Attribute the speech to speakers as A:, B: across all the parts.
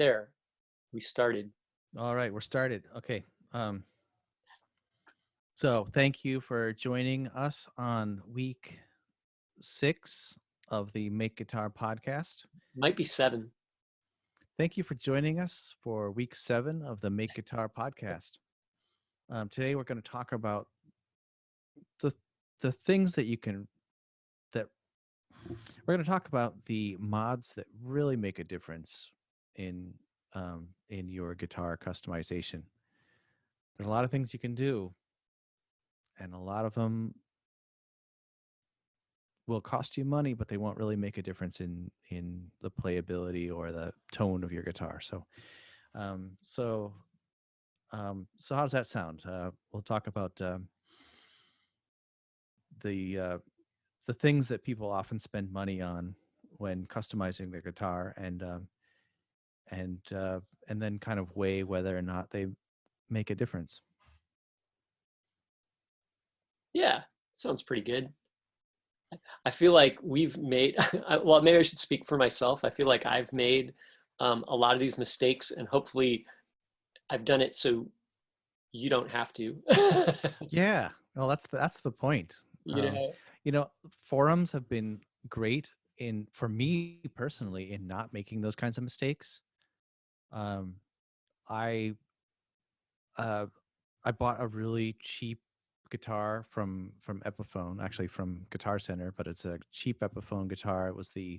A: There, we started.
B: All right, we're started. Okay. So thank you for joining us on week 6 of the Make Guitar podcast.
A: Might be 7.
B: Thank you for joining us for week 7 of the Make Guitar podcast. Today we're going to talk about the things that we're going to talk about the mods that really make a difference in your guitar customization. There's a lot of things you can do, and a lot of them will cost you money, but they won't really make a difference in the playability or the tone of your guitar. So how does that sound? We'll talk about the things that people often spend money on when customizing their guitar, and then kind of weigh whether or not they make a difference.
A: Yeah, sounds pretty good. I feel like we've made, well, maybe I should speak for myself. I feel like I've made a lot of these mistakes, and hopefully I've done it so you don't have to.
B: Yeah, well, that's the point.
A: You know,
B: Forums have been great for me personally in not making those kinds of mistakes. I bought a really cheap guitar from Epiphone, actually from Guitar Center, but it's a cheap Epiphone guitar. It was the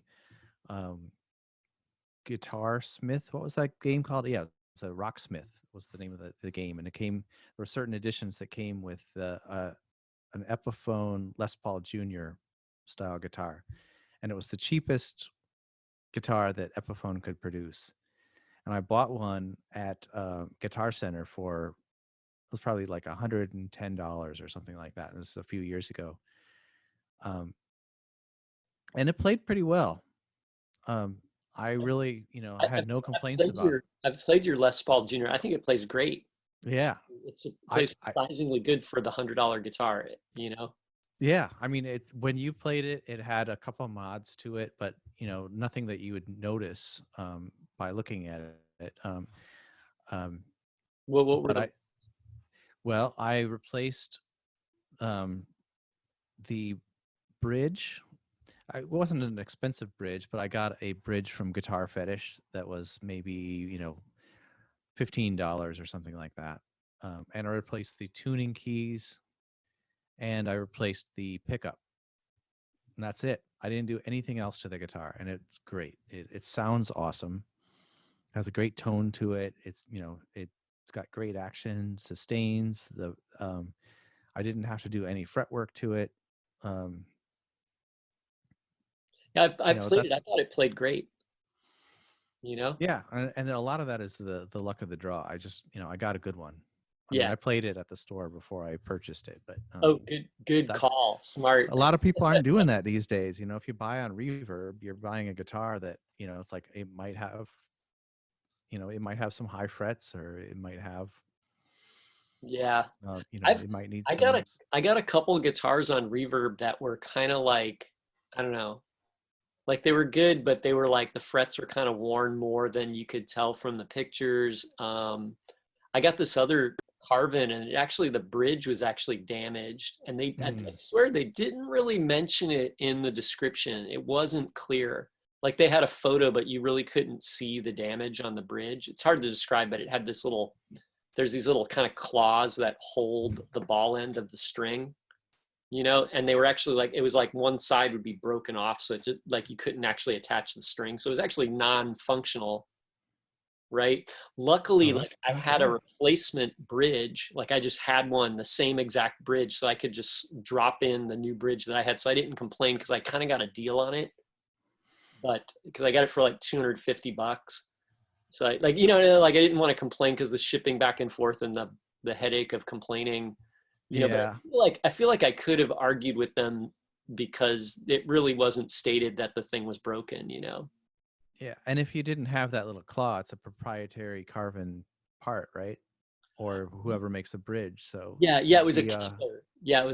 B: Guitar Smith. What was that game called? Yeah, it's a Rocksmith was the name of the game, and there were certain editions that came with an Epiphone Les Paul Jr. style guitar, and it was the cheapest guitar that Epiphone could produce. And I bought one at Guitar Center for, it was probably like $110 or something like that. This is a few years ago, and it played pretty well. I really, had no complaints about it.
A: I've played your Les Paul Jr. I think it plays great.
B: Yeah,
A: It plays surprisingly good for the $100 guitar.
B: Yeah, I mean, when you played it, it had a couple mods to it, but nothing that you would notice by looking at it.
A: Well, what were
B: I replaced the bridge. It wasn't an expensive bridge, but I got a bridge from Guitar Fetish that was maybe $15 or something like that, and I replaced the tuning keys, and I replaced the pickup. And that's it. I didn't do anything else to the guitar, and it's great. It sounds awesome. It has a great tone to it. It's got great action, sustains. I didn't have to do any fretwork to it.
A: Yeah, I played it. I thought it played great.
B: Yeah, and a lot of that is the luck of the draw. I just I got a good one. I mean,
A: Yeah.
B: I played it at the store before I purchased it, but
A: Oh, good call. Smart.
B: a lot of people aren't doing that these days. If you buy on Reverb, you're buying a guitar that it's like it might have some high frets, or it might have
A: Yeah.
B: it might need
A: I
B: some.
A: got a couple guitars on Reverb that were kind of like, I don't know, like they were good, but they were like the frets were kind of worn more than you could tell from the pictures. I got this other Carvin, and actually the bridge was actually damaged, and I swear they didn't really mention it in the description. It wasn't clear. Like they had a photo, but you really couldn't see the damage on the bridge. It's hard to describe, but it had there's these little kind of claws that hold the ball end of the string, and they were actually like, it was like one side would be broken off, so it just, like you couldn't actually attach the string. So it was actually non-functional, right? Luckily, like I had a replacement bridge. Like I just had one, the same exact bridge, so I could just drop in the new bridge that I had. So I didn't complain because I kind of got a deal on it, but because I got it for like $250. So like, like I didn't want to complain because the shipping back and forth and the headache of complaining,
B: Yeah.
A: but I feel like I could have argued with them because it really wasn't stated that the thing was broken,
B: Yeah, and if you didn't have that little claw, it's a proprietary Carvin part, right? Or whoever makes the bridge. So
A: yeah, it was a killer. Yeah,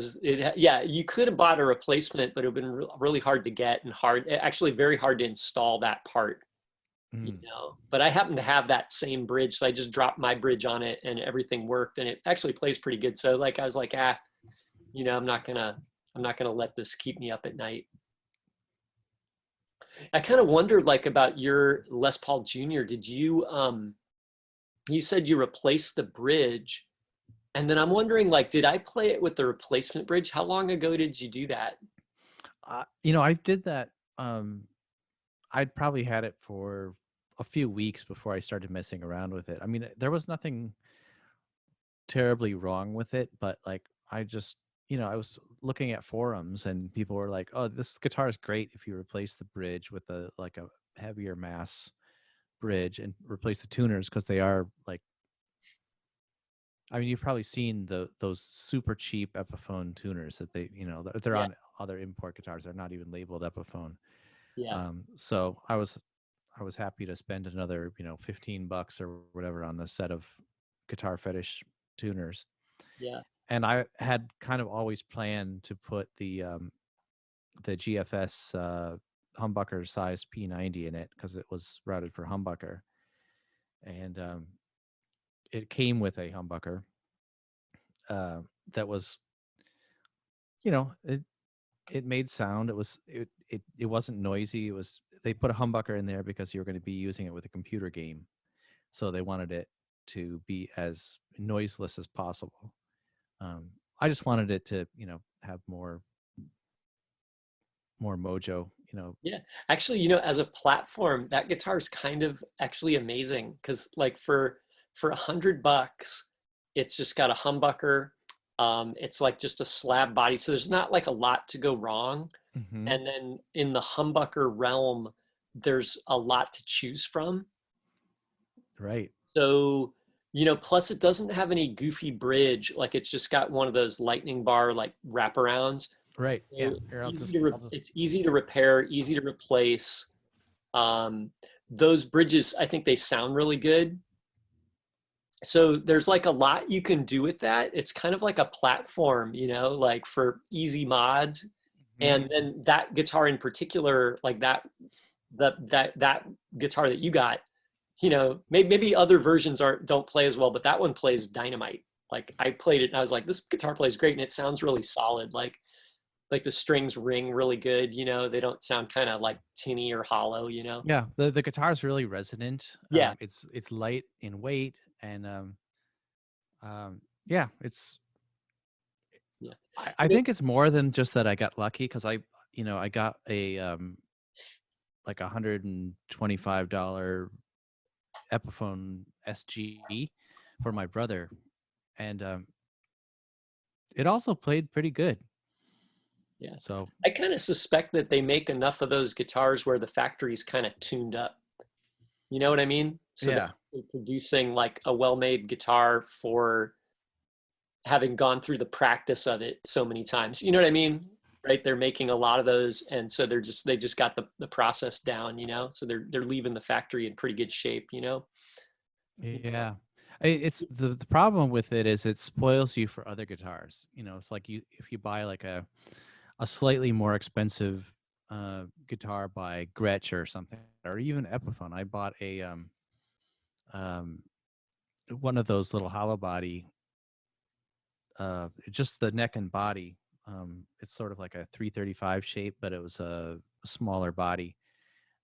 A: yeah, you could have bought a replacement, but it would have been really hard to get and actually very hard to install that part.
B: Mm.
A: But I happen to have that same bridge, so I just dropped my bridge on it and everything worked, and it actually plays pretty good. So like I was like, I'm not gonna let this keep me up at night. I kind of wondered like about your Les Paul Jr. Did you said you replaced the bridge, and then I'm wondering like, did I play it with the replacement bridge? How long ago did you do that?
B: I did that. Um, I'd probably had it for a few weeks before I started messing around with it. I mean, there was nothing terribly wrong with it, but like I just, I was looking at forums and people were like, "Oh, this guitar is great if you replace the bridge with a heavier mass bridge and replace the tuners because they are like, I mean, you've probably seen those super cheap Epiphone tuners that they're
A: Yeah,
B: on other import guitars. They're not even labeled Epiphone.
A: yeah,
B: So I was happy to spend another, $15 or whatever on the set of Guitar Fetish tuners.
A: yeah,
B: And I had kind of always planned to put the GFS humbucker size P90 in it because it was routed for humbucker, and it came with a humbucker that was, it made sound. It wasn't noisy. They put a humbucker in there because you were going to be using it with a computer game, so they wanted it to be as noiseless as possible. I just wanted it to, have more mojo,
A: yeah. Actually, as a platform, that guitar is kind of actually amazing because like for $100, it's just got a humbucker. It's like just a slab body, so there's not like a lot to go wrong.
B: hmm
A: And then in the humbucker realm, there's a lot to choose from.
B: right,
A: So, plus it doesn't have any goofy bridge. Like it's just got one of those lightning bar like wraparounds.
B: right, yeah.
A: So
B: Here, I'll just.
A: it's easy to repair, easy to replace. Um, those bridges, I think they sound really good. So there's like a lot you can do with that. It's kind of like a platform, like for easy mods.
B: Mhm.
A: And then that guitar in particular, like that guitar that you got, maybe other versions don't play as well, but that one plays dynamite. Like I played it and I was like, this guitar plays great and it sounds really solid. Like the strings ring really good, they don't sound kind of like tinny or hollow.
B: Yeah, the guitar is really resonant.
A: Yeah,
B: It's light in weight, and yeah,
A: yeah.
B: I think it's more than just that I got lucky because I got a like $125 Epiphone SG for my brother, and it also played pretty good.
A: Yeah.
B: So
A: I kind of suspect that they make enough of those guitars where the factory's kind of tuned up. You know what I mean? So they're
B: yeah,
A: producing like a well-made guitar for having gone through the practice of it so many times. You know what I mean? Right? They're making a lot of those, and so they just got the process down. So they're leaving the factory in pretty good shape.
B: yeah. It's the problem with it is it spoils you for other guitars. It's like if you buy like a slightly more expensive guitar by Gretsch or something, or even Epiphone. I bought a um, one of those little hollow body, just the neck and body. It's sort of like a 335 shape, but it was a smaller body,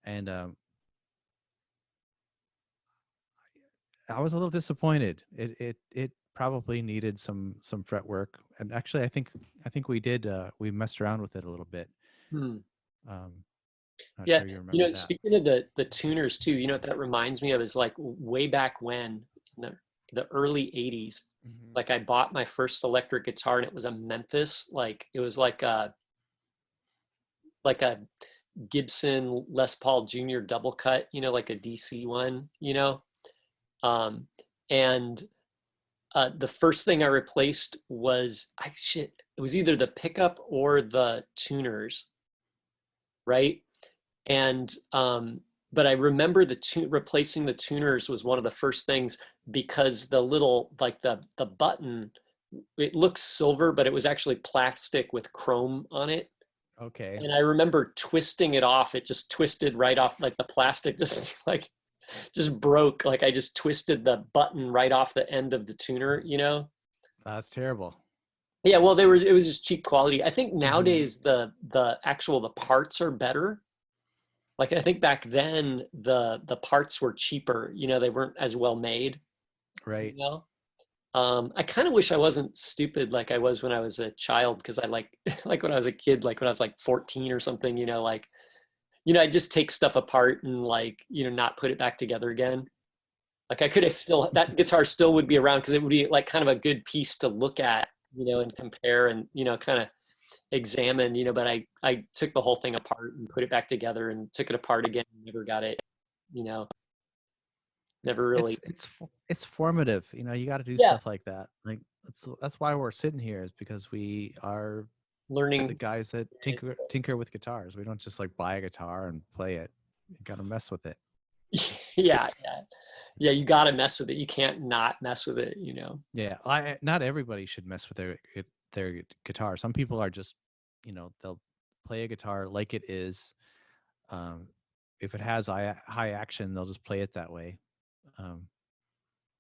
B: and I was a little disappointed. It probably needed some fret work, and actually, I think we did. We messed around with it a little bit.
A: Hmm.
B: Um, Not
A: Yeah,
B: sure you remember that.
A: speaking of the tuners too, what that reminds me of is like way back when in the early 80s,
B: hmm
A: like I bought my first electric guitar and it was a Memphis, like it was like a Gibson Les Paul Jr. double cut, like a DC one. Um, and the first thing I replaced was it was either the pickup or the tuners, right? And but I remember replacing the tuners was one of the first things because the little like the button, it looks silver, but it was actually plastic with chrome on it.
B: Okay.
A: And I remember twisting it off. It just twisted right off, like the plastic just like just broke. Like I just twisted the button right off the end of the tuner, you know?
B: That's terrible.
A: Yeah, well, it was just cheap quality. I think
B: Hmm.
A: nowadays the parts are better. Like I think back then the parts were cheaper, you know, they weren't as well made, you
B: Right.
A: know? I kind of wish I wasn't stupid like I was when I was a child, because I like like when I was a kid, like when I was like 14 or something, you know, like, you know, I just take stuff apart and like, you know, not put it back together again. Like I could have still, that guitar still would be around because it would be like kind of a good piece to look at, you know, and compare and, you know, kind of examine, you know, but I took the whole thing apart and put it back together and took it apart again, never got it, you know, never really.
B: It's formative. You know, you got to do
A: Yeah,
B: stuff like that. Like that's why we're sitting here, is because we are the
A: learning.
B: guys that tinker with guitars. We don't just like buy a guitar and play it. You got to mess with it.
A: Yeah, yeah, yeah, you got to mess with it. You can't not mess with it, you know.
B: Yeah, I not everybody should mess with their guitar. Some people are just, you know, they'll play a guitar like it is. Um, if it has high action, they'll just play it that way. Um,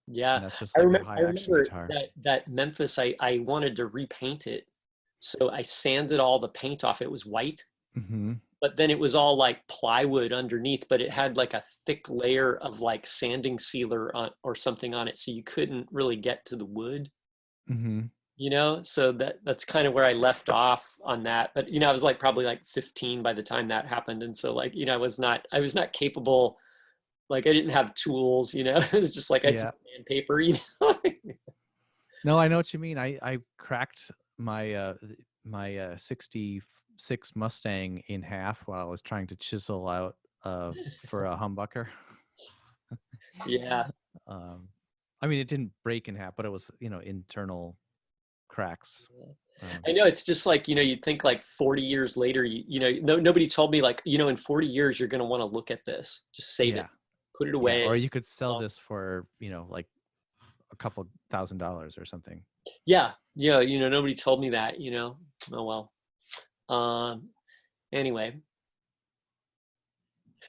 A: Yeah,
B: and that's just like a high
A: I
B: action
A: remember
B: guitar.
A: that Memphis. I wanted to repaint it, so I sanded all the paint off. It was white,
B: Mm-hmm.
A: but then it was all like plywood underneath, but it had like a thick layer of like sanding sealer on or something on it, so you couldn't really get to the wood,
B: Mm-hmm.
A: you know. So that's kind of where I left off on that. But you know, I was like probably like 15 by the time that happened, and so like, you know, I was not capable. Like I didn't have tools, you know. It was just like I took
B: Yeah.
A: sandpaper, you know.
B: No, I know what you mean. I cracked my 66 Mustang in half while I was trying to chisel out for a humbucker.
A: Yeah.
B: Um, I mean, it didn't break in half, but it was, you know, internal cracks. Um,
A: I know, it's just like, you know, you'd think like 40 years later, you know, nobody told me like, you know, in 40 years, you're going to want to look at this, just save it,
B: yeah,
A: put it
B: yeah.
A: away.
B: Or you could
A: You
B: sell
A: know?
B: this for, you know, like a couple $1,000 or something.
A: Yeah. Yeah. You know, nobody told me that, you know. Oh, well. Um, anyway.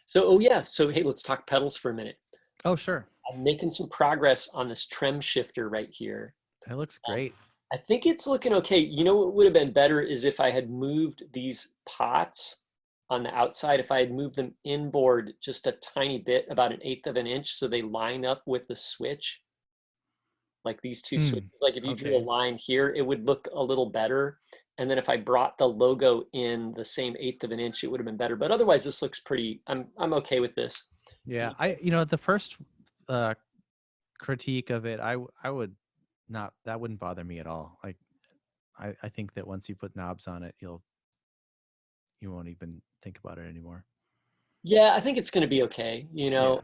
A: So, oh yeah. So, hey, let's talk pedals for a minute.
B: Oh, sure.
A: I'm making some progress on this trem shifter right here.
B: It looks
A: Um,
B: great.
A: I think it's looking okay. You know what would have been better is if I had moved these pots on the outside, if I had moved them inboard just a tiny bit, about an eighth of an inch, so they line up with the switch, like these two switches.
B: Mm,
A: Like if you drew a
B: okay.
A: line here, it would look a little better. And then if I brought the logo in the same eighth of an inch, it would have been better. But otherwise, this looks pretty. I'm okay with this.
B: Yeah, you know, the first uh critique of it, I would not, that wouldn't bother me at all. Like I think that once you put knobs on it, you won't even think about it anymore.
A: Yeah, I think it's going to be okay.
B: Yeah.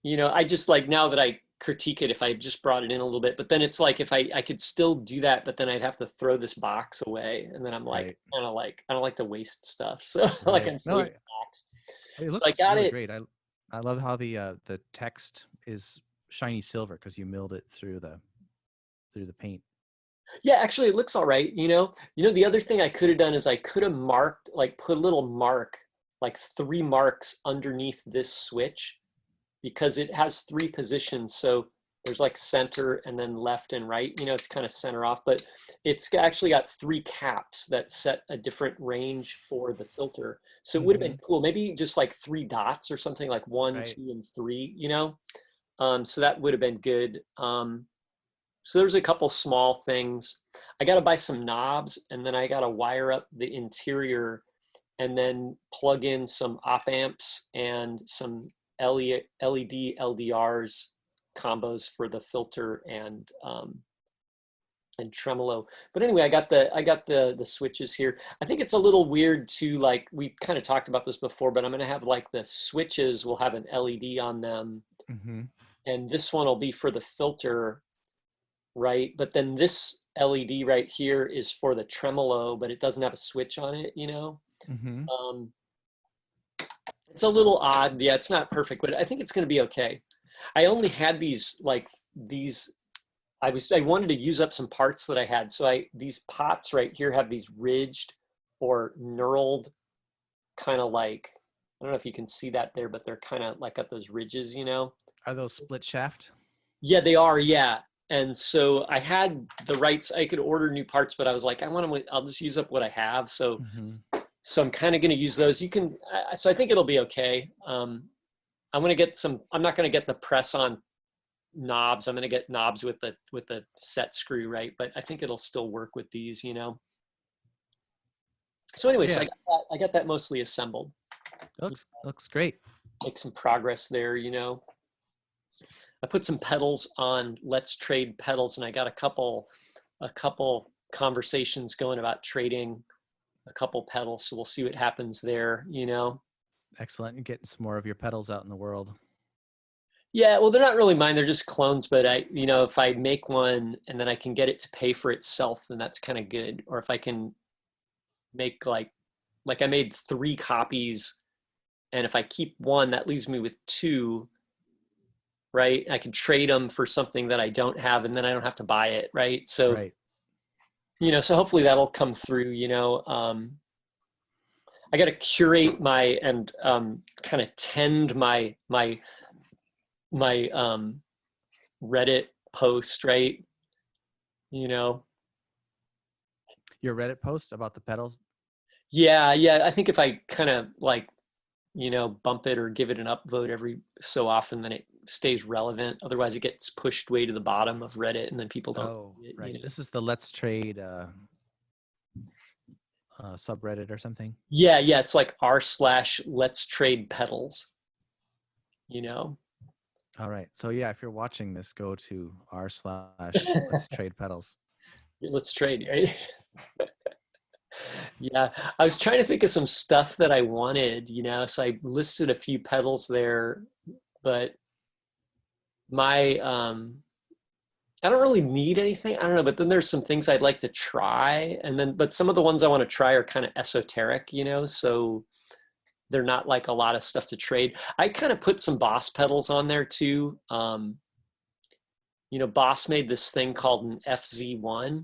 A: You know, I just like now that I critique it, if I just brought it in a little bit, but then it's like if I could still do that, but then I'd have to throw this box away, and then I'm like
B: Right.
A: kind of like I don't like to waste stuff, so like
B: Right.
A: I'm
B: No,
A: saving the box.
B: it
A: So I
B: looks
A: got
B: really
A: it.
B: great. I love how the text is shiny silver because you milled it through the paint.
A: Yeah, actually, it looks all right. You know, the other thing I could have done is I could have marked like put a little mark, like three marks underneath this switch because it has three positions. So there's like center and then left and right. You know, it's kind of center off, but it's actually got three caps that set a different range for the filter. So it would have
B: Mm-hmm.
A: been cool. Maybe just like three dots or something like one,
B: Right.
A: two, and three, you know? So that would have been good. So there's a couple small things. I got to buy some knobs and then I got to wire up the interior and then plug in some op amps and some LED LDRs combos for the filter and tremolo. But anyway, I got the switches here. I think it's a little weird to like we kind of talked about this before, but I'm gonna have like the switches will have an LED on them,
B: Mm-hmm.
A: and this one will be for the filter, right? But then this LED right here is for the tremolo, but it doesn't have a switch on it, you know?
B: Mm-hmm.
A: Um, it's a little odd. Yeah, it's not perfect, but I think it's going to be okay. I only had these. I wanted to use up some parts that I had, so I these pots right here have these ridged or knurled, kind of like, I don't know if you can see that there, but they're kind of like got those ridges, you know?
B: Are those split shaft?
A: Yeah, they are. Yeah. And so I had the rights. I could order new parts, but I was like, I want to. I'll just use up what I have. So,
B: Mm-hmm.
A: so I'm kind of going to use those. You can. So I think it'll be okay. I'm going to get some. I'm not going to get the press on knobs. I'm going to get knobs with the set screw, right? But I think it'll still work with these, you know. So anyway, so
B: Yeah,
A: I got that mostly assembled.
B: looks great.
A: Make some progress there, you know. I put some pedals on Let's Trade pedals, and I got a couple conversations going about trading a couple pedals. So we'll see what happens there, you know.
B: Excellent. You're getting some more of your pedals out in the world.
A: Yeah, well, they're not really mine; they're just clones. But I, you know, if I make one and then I can get it to pay for itself, then that's kind of good. Or if I can make like I made 3 copies, and if I keep one, that leaves me with 2, right? I can trade them for something that I don't have, and then I don't have to buy it, right? So,
B: Right.
A: you know, so hopefully that'll come through, you know. I got to curate my and kind of tend my Reddit post, right? You know,
B: Your Reddit post about the pedals.
A: yeah, yeah. I think if I kind of like, you know, bump it or give it an upvote every so often, then it stays relevant. Otherwise, it gets pushed way to the bottom of Reddit, and then people don't
B: Oh,
A: see it, you
B: right.
A: know.
B: This is the Let's Trade subreddit or something.
A: Yeah, yeah. It's like r/ Let's Trade Pedals, you know.
B: All right. So yeah, if you're watching this, go to r/Let's Trade pedals.
A: Let's trade, right? Yeah, I was trying to think of some stuff that I wanted, you know, so I listed a few pedals there, but my I don't really need anything. I don't know, but then there's some things I'd like to try, and then but some of the ones I want to try are kind of esoteric, you know, so they're not like a lot of stuff to trade. I kind of put some Boss pedals on there too. You know, Boss made this thing called an FZ1.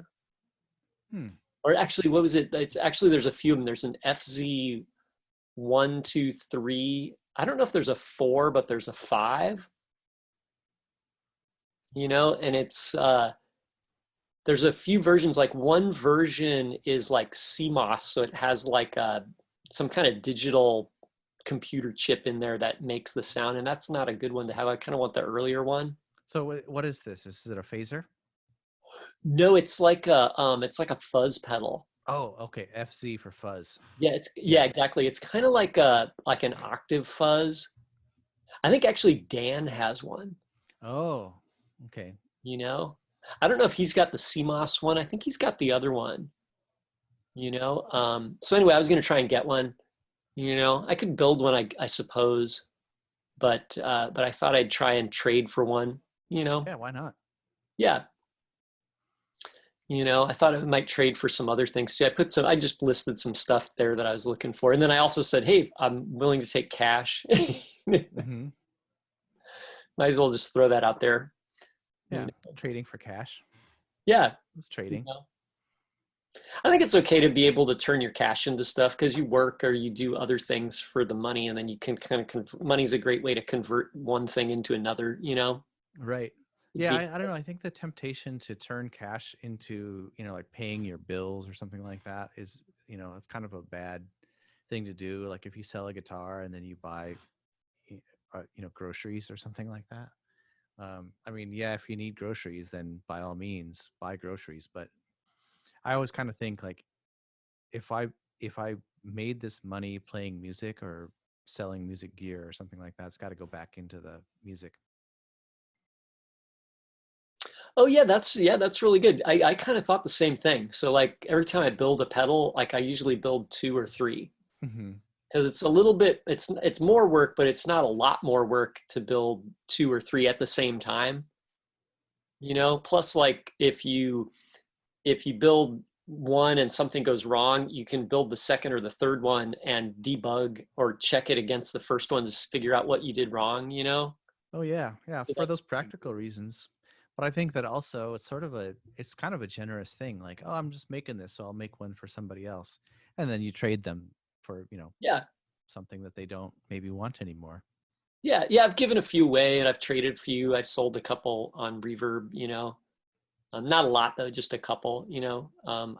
B: Hmm.
A: Or actually, what was it? It's actually there's a few of them. There's an FZ1, 2, 3. I don't know if there's a 4, but there's a 5. You know, and it's there's a few versions. Like one version is like CMOS, so it has like some kind of digital computer chip in there that makes the sound, and that's not a good one to have. I kind of want the earlier one.
B: So what is this? Is it a phaser?
A: No, it's like a fuzz pedal.
B: Oh, okay. FZ for fuzz.
A: Yeah, it's yeah,
B: Yeah.
A: exactly. It's kind of like an octave fuzz. I think actually Dan has one,
B: Oh, okay.
A: you know. I don't know if he's got the CMOS one. I think he's got the other one, you know. So anyway, I was gonna try and get one, you know. I could build one, I suppose, but I thought I'd try and trade for one, you know.
B: Yeah, why not?
A: Yeah, you know, I thought I might trade for some other things too. I just listed some stuff there that I was looking for. And then I also said, hey, I'm willing to take cash. Might
B: Mm-hmm.
A: as well just throw that out there. You
B: Yeah,
A: know?
B: trading for cash.
A: Yeah.
B: It's
A: You
B: trading.
A: know? I think it's okay to be able to turn your cash into stuff because you work or you do other things for the money, and then you can kind of money's a great way to convert one thing into another, you know?
B: Right. Yeah, I don't know. I think the temptation to turn cash into, like paying your bills or something like that is, it's kind of a bad thing to do. Like if you sell a guitar and then you buy, groceries or something like that. I mean, yeah, if you need groceries, then by all means buy groceries. But I always kind of think like if I if I made this money playing music or selling music gear or something like that, it's got to go back into the music.
A: Oh yeah, that's really good. I kind of thought the same thing. So like every time I build a pedal, like I usually build 2 or 3
B: Hmm.
A: because it's a little bit it's more work, but it's not a lot more work to build 2 or 3 at the same time. You know, plus like if you build one and something goes wrong, you can build the second or the third one and debug or check it against the first one to figure out what you did wrong, you know?
B: Oh yeah, yeah,
A: So
B: for
A: that's
B: those practical reasons. But I think that also it's kind of a generous thing. Like, oh, I'm just making this, so I'll make one for somebody else. and then you trade them for
A: Yeah.
B: something that they don't maybe want anymore.
A: Yeah. Yeah. I've given a few away and I've traded a few. I've sold a couple on Reverb, not a lot though, just a couple,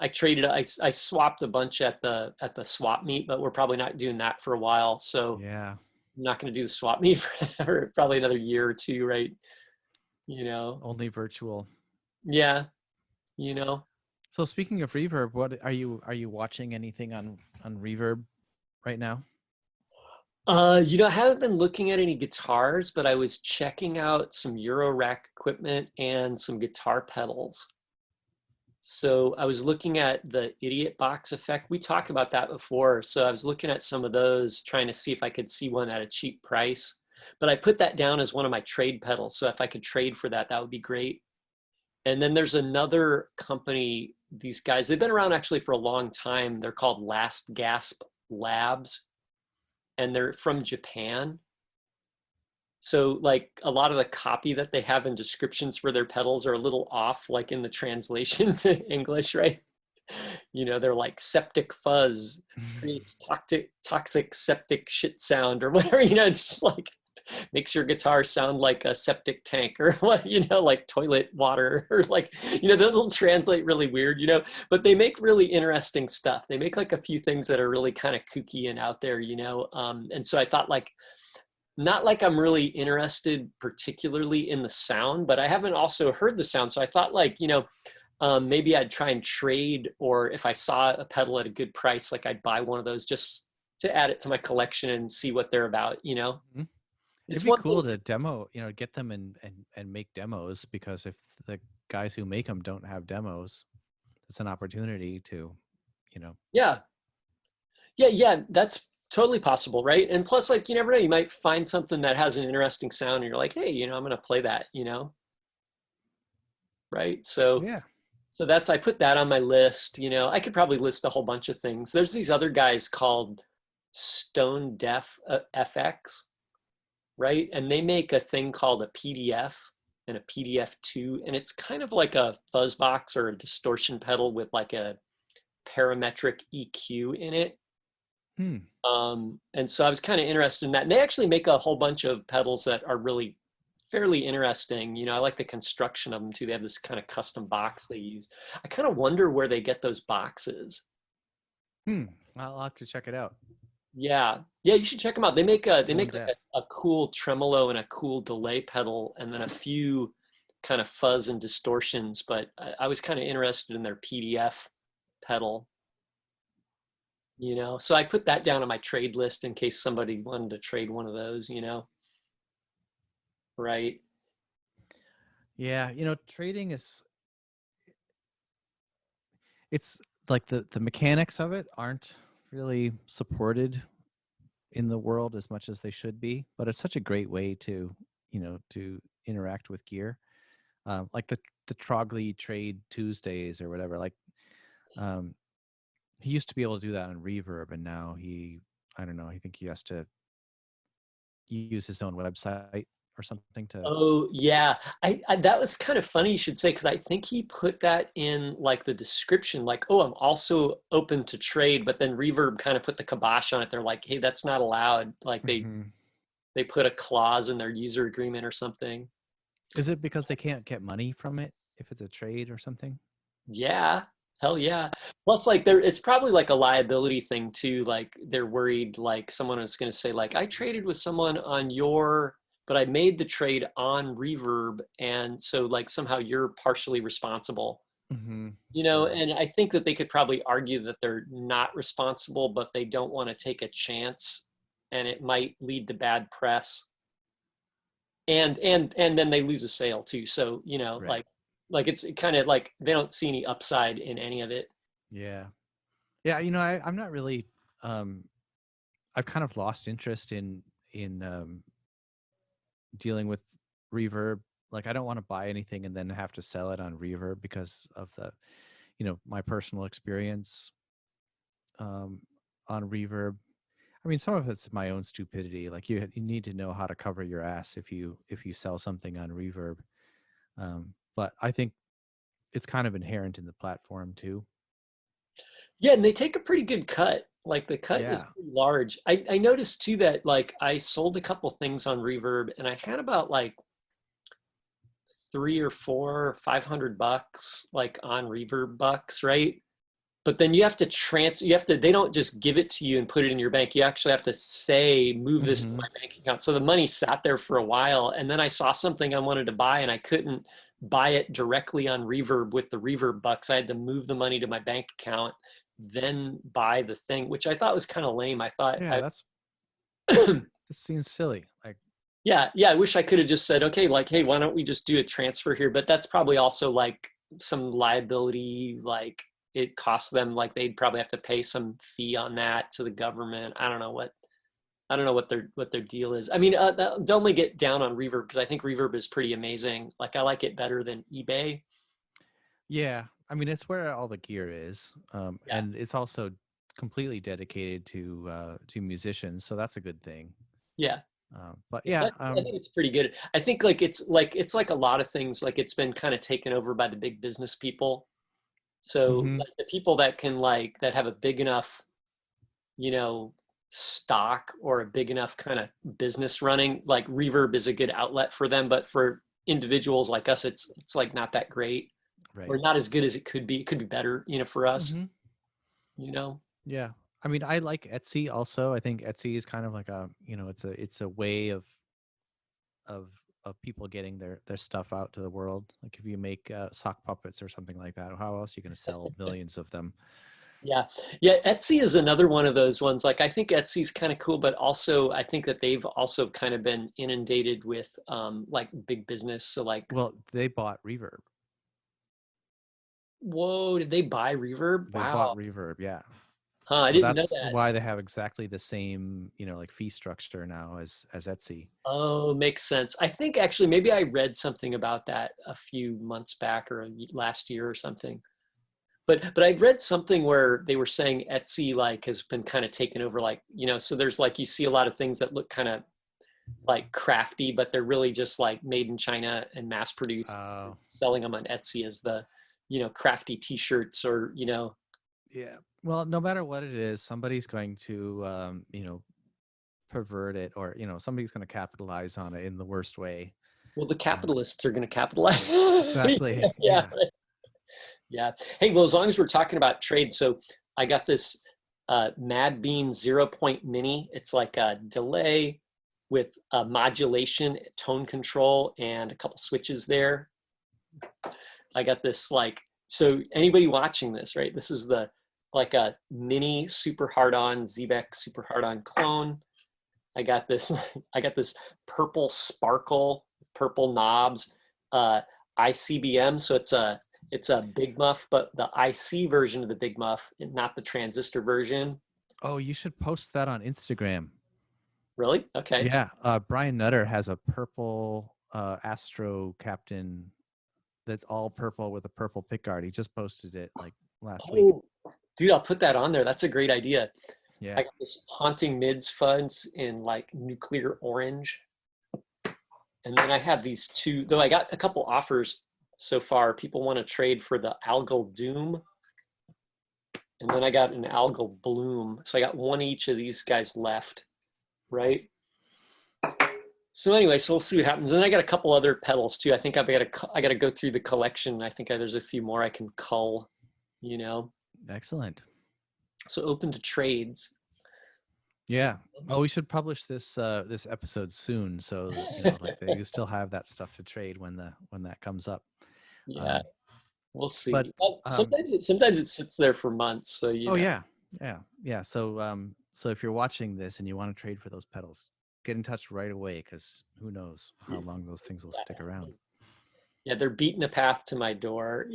A: I traded, I swapped a bunch at the swap meet, but we're probably not doing that for a while. So
B: Yeah,
A: I'm not going to do the swap meet for probably another year or two. Right. You know,
B: only virtual.
A: yeah, you know,
B: So speaking of Reverb, what are you watching anything on Reverb right now?
A: I haven't been looking at any guitars, but I was checking out some Euro rack equipment and some guitar pedals. So I was looking at the Idiot Box Effect. We talked about that before. So I was looking at some of those, trying to see if I could see one at a cheap price. But I put that down as one of my trade pedals. So if I could trade for that, that would be great. And then there's another company, these guys, they've been around actually for a long time. They're called Last Gasp Labs, and they're from Japan. So like a lot of the copy that they have in descriptions for their pedals are a little off, like in the translation to English, right? They're like septic fuzz creates toxic septic shit sound or whatever, it's just like makes your guitar sound like a septic tank or what, like toilet water or like, they'll translate really weird, but they make really interesting stuff. They make like a few things that are really kind of kooky and out there, and so I thought like, not like I'm really interested particularly in the sound, but I haven't also heard the sound. So I thought like, maybe I'd try and trade, or if I saw a pedal at a good price, like I'd buy one of those just to add it to my collection and see what they're about.
B: Mhm. It'd
A: It's
B: be
A: one thing
B: cool to demo, get them and make demos, because if the guys who make them don't have demos, it's an opportunity to, you know,
A: yeah. Yeah, yeah, that's totally possible, right? And plus, like, you never know, you might find something that has an interesting sound and you're like, hey, I'm gonna play that, right? So
B: yeah.
A: that's, I put that on my list. I could probably list a whole bunch of things. There's these other guys called Stone Deaf FX, right? And they make a thing called a PDF and a PDF2, and it's kind of like a fuzz box or a distortion pedal with like a parametric EQ in it.
B: Hmm.
A: And so I was kind of interested in that. And they actually make a whole bunch of pedals that are really fairly interesting. I like the construction of them too. They have this kind of custom box they use. I kind of wonder where they get those boxes.
B: Hmm. I'll have to check it out.
A: Yeah. Yeah, you should check them out. They make
B: Stone
A: like
B: deaf.
A: a cool tremolo and a cool delay pedal and then a few kind of fuzz and distortions, but I was kind of interested in their PDF pedal. So I put that down on my trade list in case somebody wanted to trade one of those. Right.
B: Yeah, trading it's like the mechanics of it aren't really supported in the world as much as they should be, but it's such a great way to interact with gear. Like the Trogley Trade Tuesdays or whatever. Like, um, he used to be able to do that on Reverb, and now I don't know. I think he has to use his own website or something to.
A: Oh yeah, I that was kind of funny you should say, because I think he put that in like the description, like, oh, I'm also open to trade, but then Reverb kind of put the kibosh on it. They're like, hey, that's not allowed. Like
B: Mhm.
A: they put a clause in their user agreement or something.
B: Is it because they can't get money from it if it's a trade or something?
A: Yeah, hell yeah. Plus, like it's probably like a liability thing too. Like they're worried like someone is going to say like, I traded with someone on but I made the trade on Reverb, and so like somehow you're partially responsible.
B: Sure.
A: And I think that they could probably argue that they're not responsible, but they don't want to take a chance, and it might lead to bad press, and then they lose a sale too. So
B: Right.
A: like it's kind of like they don't see any upside in any of it.
B: Yeah. Yeah. I'm not really. Um, I've kind of lost interest in dealing with Reverb. Like, I don't want to buy anything and then have to sell it on Reverb because of my personal experience um, on Reverb. I mean, some of it's my own stupidity. Like, you need to know how to cover your ass if you sell something on Reverb. But I think it's kind of inherent in the platform too.
A: Yeah, and they take a pretty good cut. Like the cut is
B: Yeah.
A: pretty large. I noticed too that like I sold a couple things on Reverb and I had about like three or four, $500 like on Reverb bucks, right? But then you have to you have to, they don't just give it to you and put it in your bank. You actually have to say, move this to
B: Hmm.
A: my bank account. So the money sat there for a while. And then I saw something I wanted to buy and I couldn't buy it directly on Reverb with the Reverb bucks. I had to move the money to my bank account, then buy the thing, which I thought was kind of lame. I thought,
B: Yeah, that seems silly. Like,
A: yeah, yeah, I wish I could have just said, okay, like, hey, why don't we just do a transfer here? But that's probably also like some liability, like it costs them, like they'd probably have to pay some fee on that to the government. I don't know what their deal is. I mean, don't only get down on Reverb because I think Reverb is pretty amazing. Like I like it better than eBay.
B: yeah, I mean, it's where all the gear is,
A: Yeah,
B: and it's also completely dedicated to musicians, so that's a good thing.
A: yeah.
B: But
A: Yeah,
B: yeah,
A: I think it's pretty good. I think like it's like a lot of things. Like it's been kind of taken over by the big business people. So
B: hmm
A: like the people that can like that have a big enough, you know, stock or a big enough kind of business running, like Reverb is a good outlet for them. But for individuals like us, it's like not that great
B: right.
A: or not as good as it could be. It could be better, you know, for us,
B: hmm
A: you know.
B: Yeah, I mean, I like Etsy also. I think Etsy is kind of like a, it's a way of of people getting their stuff out to the world. Like if you make sock puppets or something like that, how else are you going to sell millions of them?
A: Yeah. Yeah. Etsy is another one of those ones. Like I think Etsy's kind of cool, but also I think that they've also kind of been inundated with like big business. So like,
B: Well, they bought Reverb.
A: whoa, did they buy Reverb?
B: They bought
A: Wow.
B: Reverb, yeah.
A: Huh, I
B: So
A: didn't know
B: that's
A: that.
B: why they have exactly the same, like fee structure now as Etsy.
A: Oh, makes sense. I think actually maybe I read something about that a few months back or last year or something. But I read something where they were saying Etsy like has been kind of taken over, like, you know, so there's like you see a lot of things that look kind of like crafty, but they're really just like made in China and mass produced.
B: Oh,
A: Selling them on Etsy as the, you know, crafty T-shirts or you know.
B: yeah. Well, no matter what it is, somebody's going to, pervert it, or somebody's going to capitalize on it in the worst way.
A: Well, the
B: Um,
A: capitalists are going to capitalize.
B: exactly.
A: Yeah,
B: Yeah.
A: yeah. Hey, well, as long as we're talking about trade, so I got this Mad Bean 0 point mini. It's like a delay with modulation, tone control, and a couple switches there. I got this like, so anybody watching this, right? This is the like a mini super hard on Zebek super hard on clone. I got this, I got this purple sparkle, purple knobs, uh, ICBM. So it's a Big Muff, but the IC version of the Big Muff, not the transistor version.
B: Oh, you should post that on Instagram.
A: Really? Okay.
B: Yeah. Brian Nutter has a purple Astro Captain that's all purple with a purple pickguard. He just posted it like last week.
A: Oh, dude, I'll put that on there. That's a great idea. I
B: Yeah.
A: got this Haunting Mids fuzz in like nuclear orange. And then I have these two, though I got a couple offers so far. People want to trade for the Algal Doom. And then I got an Algal Bloom. So I got one each of these guys left, right? So anyway, so we'll see what happens. And then I got a couple other pedals too. I think I got to go through the collection. I think there's a few more I can cull, you know.
B: Excellent.
A: So open to trades.
B: Yeah. Oh, we should publish this episode soon, so like that you still have that stuff to trade when that comes up.
A: Yeah,
B: Um,
A: we'll
B: but
A: see.
B: um,
A: Sometimes it sits there for months. So you
B: oh
A: know.
B: yeah, yeah, yeah. So if you're watching this and you want to trade for those pedals, get in touch right away, because who knows how long those things will stick around.
A: Yeah, they're beating a path to my door.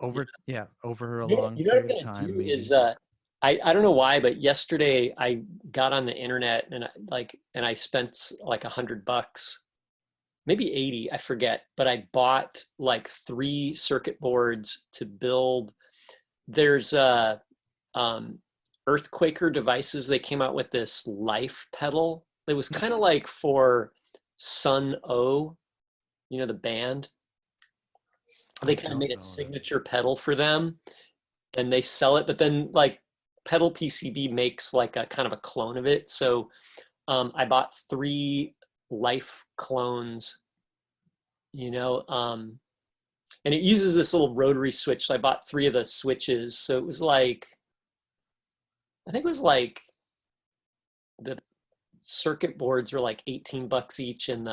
B: Over a
A: You
B: long
A: know what I'm
B: period of
A: gonna
B: time,
A: do is
B: maybe.
A: I don't know why, but yesterday I got on the internet and I spent like $100, maybe 80, I forget, but I bought like 3 circuit boards to build. There's um Earthquaker devices. They came out with this life pedal. It was kind of like for Sun O, you know, the band. They
B: I
A: kind of
B: don't
A: made a
B: know them.
A: signature pedal for them. and they sell it, but then like Pedal PCB makes like a kind of a clone of it. So I bought 3 Life clones, you know, and it uses this little rotary switch. So I bought 3 of the switches. So it was like, I think it was like the circuit boards were like 18 bucks each, and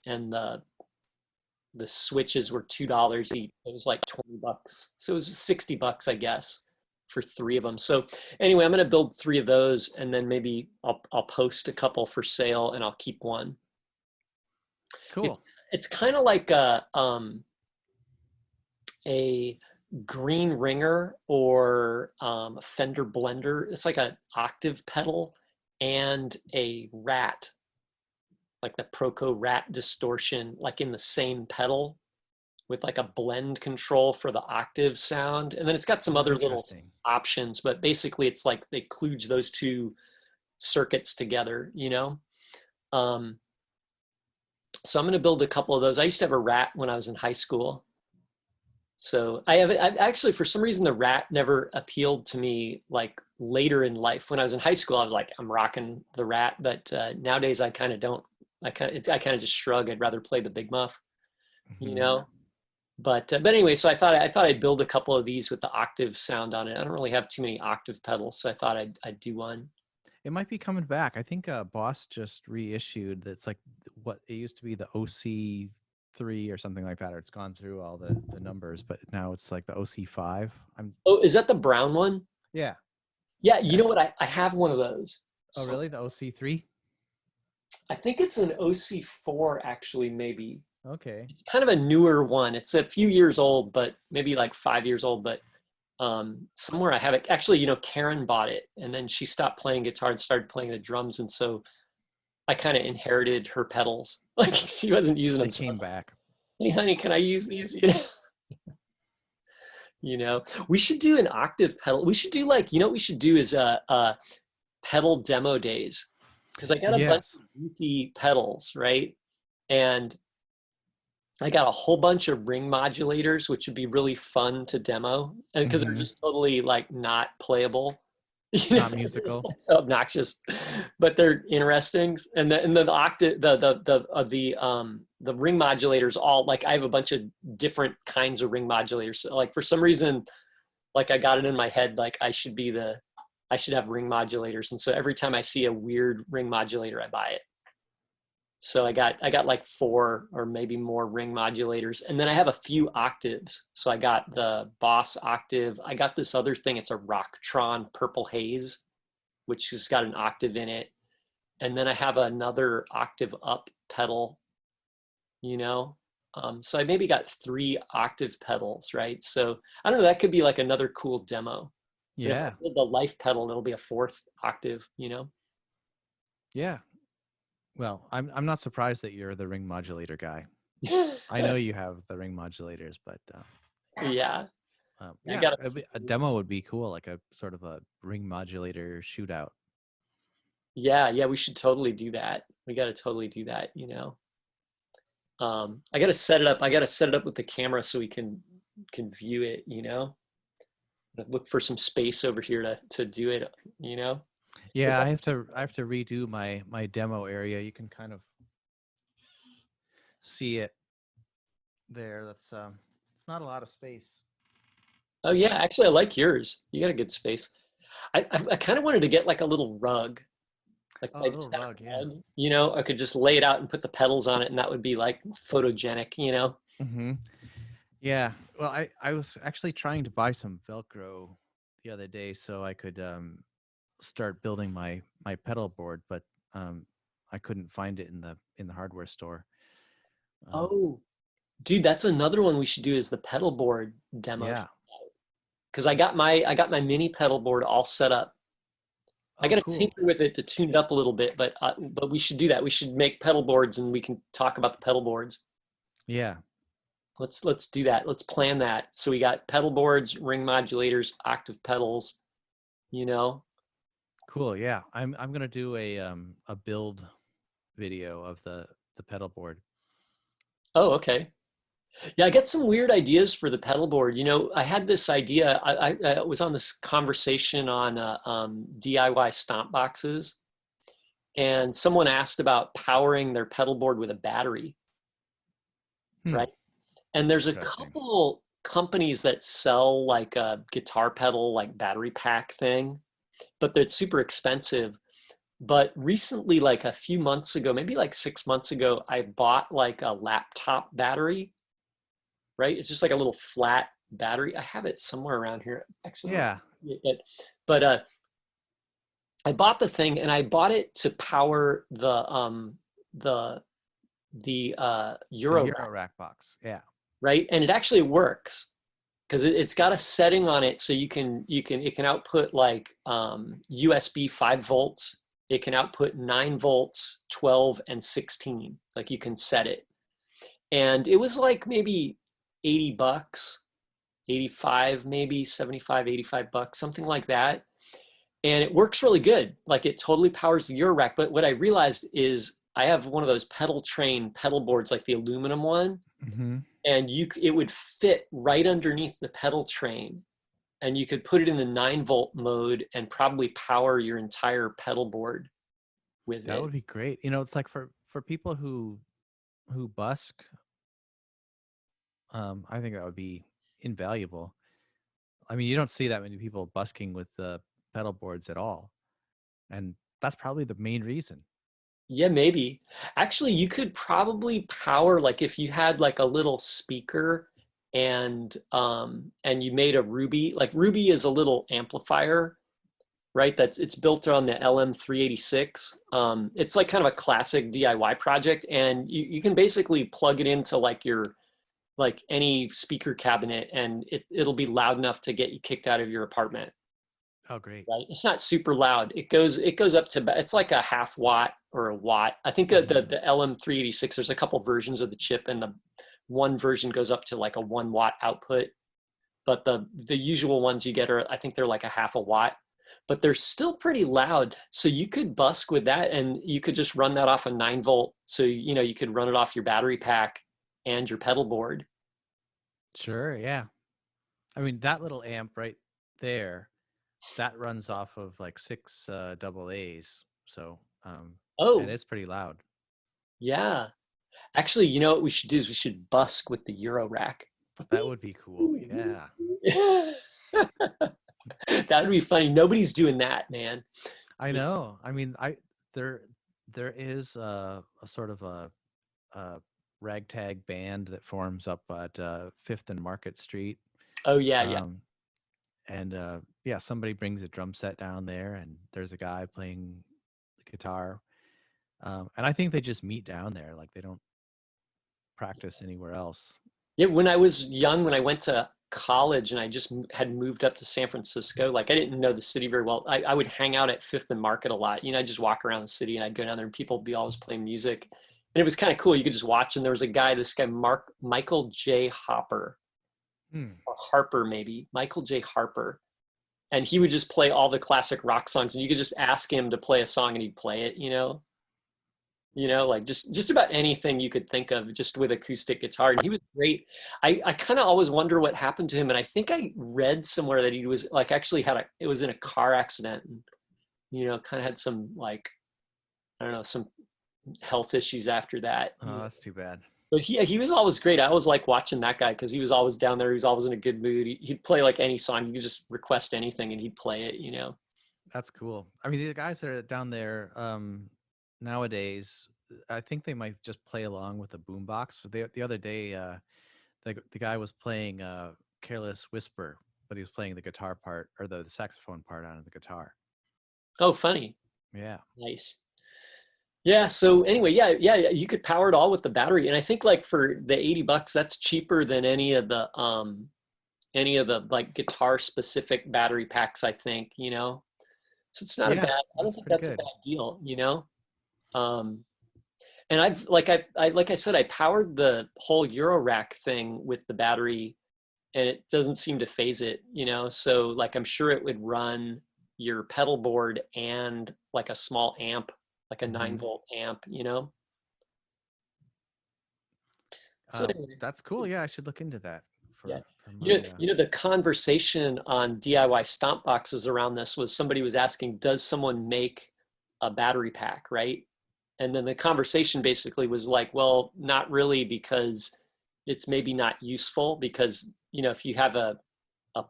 A: and the the switches were $2 each. It was like 20 bucks. So it was 60 bucks, I guess, for 3 of them. So anyway, I'm going to build 3 of those, and then maybe I'll post a couple for sale, and I'll keep one. It's
B: Cool.
A: it's kind of like a green ringer or a Fender blender. It's like an octave pedal and a rat, like the Proco rat distortion, like in the same pedal, with like a blend control for the octave sound. And then it's got some other little
B: Interesting.
A: options, but basically it's like they kludge those 2 circuits together, you know? Um, so I'm going to build a couple of those. I used to have a rat when I was in high school. So I actually, for some reason, the rat never appealed to me like later in life. When I was in high school, I was like, I'm rocking the rat. But nowadays I kind of don't, I kind of just shrug. I'd rather play the big muff, you
B: Hmm.
A: know? But anyway, so I thought I'd build a couple of these with the octave sound on it. I don't really have too many octave pedals, so I thought I'd do one.
B: It might be coming back. I think Boss just reissued that's like what it used to be, the OC3 or something like that, or it's gone through all the numbers, but now it's like the OC5. I'm
A: Oh, is that the brown one?
B: Yeah.
A: Yeah, you
B: Yeah.
A: know what? I have one of those.
B: Oh,
A: So
B: really? The OC3?
A: I think it's an OC4 actually, maybe.
B: Okay.
A: It's kind of a newer one. It's a few years old, but maybe like 5 years old. But somewhere I have it. Actually, Karen bought it, and then she stopped playing guitar and started playing the drums, and so I kind of inherited her pedals. Like she wasn't using
B: They
A: them, so I
B: came
A: was like,
B: back.
A: "Hey, honey, can I use these?" We should do an octave pedal. We should do like, what we should do is pedal demo days, because I got a bunch
B: Yes.
A: of goofy pedals, right? And I got a whole bunch of ring modulators, which would be really fun to demo, and because they're
B: Hmm.
A: just totally like not playable,
B: Not
A: it's
B: musical.
A: like so obnoxious, but they're interesting. And the octave, the ring modulators, all like I have a bunch of different kinds of ring modulators. So like for some reason, like I got it in my head, like I should have ring modulators, and so every time I see a weird ring modulator, I buy it. So I got like 4 or maybe more ring modulators, and then I have a few octaves. So I got the Boss octave. I got this other thing. It's a Rocktron Purple Haze, which has got an octave in it, and then I have another octave up pedal. You know, so I maybe got 3 octave pedals, right? So I don't know. That could be like another cool demo. And if I
B: Yeah.
A: build the life pedal, it'll be a 4th octave.
B: Yeah. Well, I'm not surprised that you're the ring modulator guy. I
A: Yeah,
B: know you have the ring modulators, but
A: I
B: yeah,
A: got a few.
B: a demo would be cool, like a sort of a ring modulator shootout.
A: Yeah, yeah, we should totally do that. We got to totally do that. I got to set it up. I got to set it up with the camera so we can view it. Look for some space over here to do it.
B: Yeah, I have to redo my demo area. You can kind of see it there. That's it's not a lot of space.
A: Oh yeah, actually I like yours. You got a good space. I kind of wanted to get like a little rug. Like if
B: Oh,
A: I
B: a little
A: just had
B: rug,
A: a
B: yeah.
A: rug, I could just lay it out and put the pedals on it, and that would be like photogenic.
B: Hmm. Yeah. Well, I was actually trying to buy some Velcro the other day so I could start building my pedal board, but um I couldn't find it in the hardware store. Um
A: Oh, dude, that's another one we should do is the pedal board demo.
B: yeah.
A: Because I got my mini pedal board all set up. I
B: Oh,
A: got to
B: cool.
A: tinker with it to tune it up a little bit, but we should do that. We should make pedal boards and we can talk about the pedal boards.
B: Yeah.
A: Let's do that. Let's plan that. So we got pedal boards, ring modulators, octave pedals. You know.
B: Cool. Yeah. I'm going to do a build video of the pedal board.
A: Oh, okay. Yeah, I get some weird ideas for the pedal board. You know, I had this idea. I was on this conversation on DIY stomp boxes, and someone asked about powering their pedal board with a battery,
B: Hmm.
A: right? And there's a
B: Interesting.
A: couple companies that sell like a guitar pedal, like battery pack thing, but they're super expensive. But recently, like a few months ago, maybe like 6 months ago, I bought like a laptop battery, right? It's just like a little flat battery. I have it somewhere around here. Actually, I don't
B: Yeah.
A: know it, but I bought the thing and I bought it to power the
B: The
A: Euro
B: Euro
A: rack,
B: rack box. Yeah.
A: right? And it actually works because it's got a setting on it so you can it can output like USB 5 volts. It can output 9 volts, 12, and 16. Like you can set it. And it was like maybe $80, 85, maybe 75, $85, something like that. And it works really good. Like it totally powers the Euro rack. But what I realized is I have one of those pedal train pedal boards, like the aluminum one,
B: Hmm.
A: and it would fit right underneath the pedal train, and you could put it in the 9 volt mode and probably power your entire pedal board with
B: That
A: it.
B: would be great. It's like for people who busk, I think that would be invaluable. I mean, you don't see that many people busking with the pedal boards at all, and that's probably the main reason.
A: Yeah, maybe. Actually, you could probably power, like if you had like a little speaker and you made a Ruby, like Ruby is a little amplifier, right? It's built on the LM386. It's like kind of a classic DIY project, and you can basically plug it into like your like any speaker cabinet, and it'll be loud enough to get you kicked out of your apartment.
B: Oh, great.
A: Right? It's not super loud. It goes up to it's like a half watt or a watt. I think that the
B: Hmm.
A: the LM386. There's a couple versions of the chip, and the one version goes up to like a 1 watt output. But the usual ones you get are, I think they're like a half a watt, but they're still pretty loud. So you could busk with that, and you could just run that off a 9 volt. So you could run it off your battery pack and your pedal board.
B: Sure. Yeah. I mean, that little amp right there, that runs off of like six double A's. So, and
A: Oh,
B: it's pretty loud.
A: yeah. Actually, you know what we should do is we should busk with the Euro rack.
B: That would be cool. Yeah.
A: That would be funny. Nobody's doing that, man.
B: I know. I mean, there there is a sort of a ragtag band that forms up at Fifth and Market Street.
A: Oh yeah, yeah.
B: Um, and yeah, somebody brings a drum set down there, and there's a guy playing the guitar. And I think they just meet down there, like they don't practice anywhere else.
A: Yeah, when I was young, when I went to college and I just had moved up to San Francisco, like I didn't know the city very well. I would hang out at Fifth and Market a lot. I'd just walk around the city and I'd go down there and people would be always playing music. And it was kind of cool. You could just watch. And there was a guy, this guy, Michael J. Hopper,
B: Hmm.
A: or Harper, maybe, Michael J. Harper. And he would just play all the classic rock songs. And you could just ask him to play a song and he'd play it. Like just about anything you could think of just with acoustic guitar. And he was great. I kind of always wonder what happened to him. And I think I read somewhere that he was like actually it was in a car accident and, kind of had some like, I don't know, some health issues after that.
B: Oh, that's too bad.
A: But he was always great. I always like watching that guy because he was always down there. He was always in a good mood. He'd play like any song. You could just request anything and he'd play it.
B: That's cool. I mean, the guys that are down there nowadays, I think they might just play along with the boombox. The other day, the guy was playing "Careless Whisper," but he was playing the guitar part or the saxophone part on the guitar.
A: Oh, funny.
B: Yeah.
A: Nice. Yeah. So anyway, yeah, you could power it all with the battery, and I think like for the $80, that's cheaper than any of the like guitar specific battery packs. I think. So it's not a
B: Yeah,
A: bad. I don't
B: that's
A: think
B: pretty
A: that's a
B: good.
A: bad deal. Um, and like I said, I powered the whole Euro rack thing with the battery, and it doesn't seem to phase it. So like I'm sure it would run your pedal board and like a small amp, like a nine
B: Hmm.
A: volt amp. So anyway,
B: That's cool. Yeah, I should look into that
A: yeah.
B: for
A: You know,
B: my.
A: you know, the conversation on DIY stomp boxes around this was somebody was asking, does someone make a battery pack, right? And then the conversation basically was like, well, not really, because it's maybe not useful, because, you know, if you have a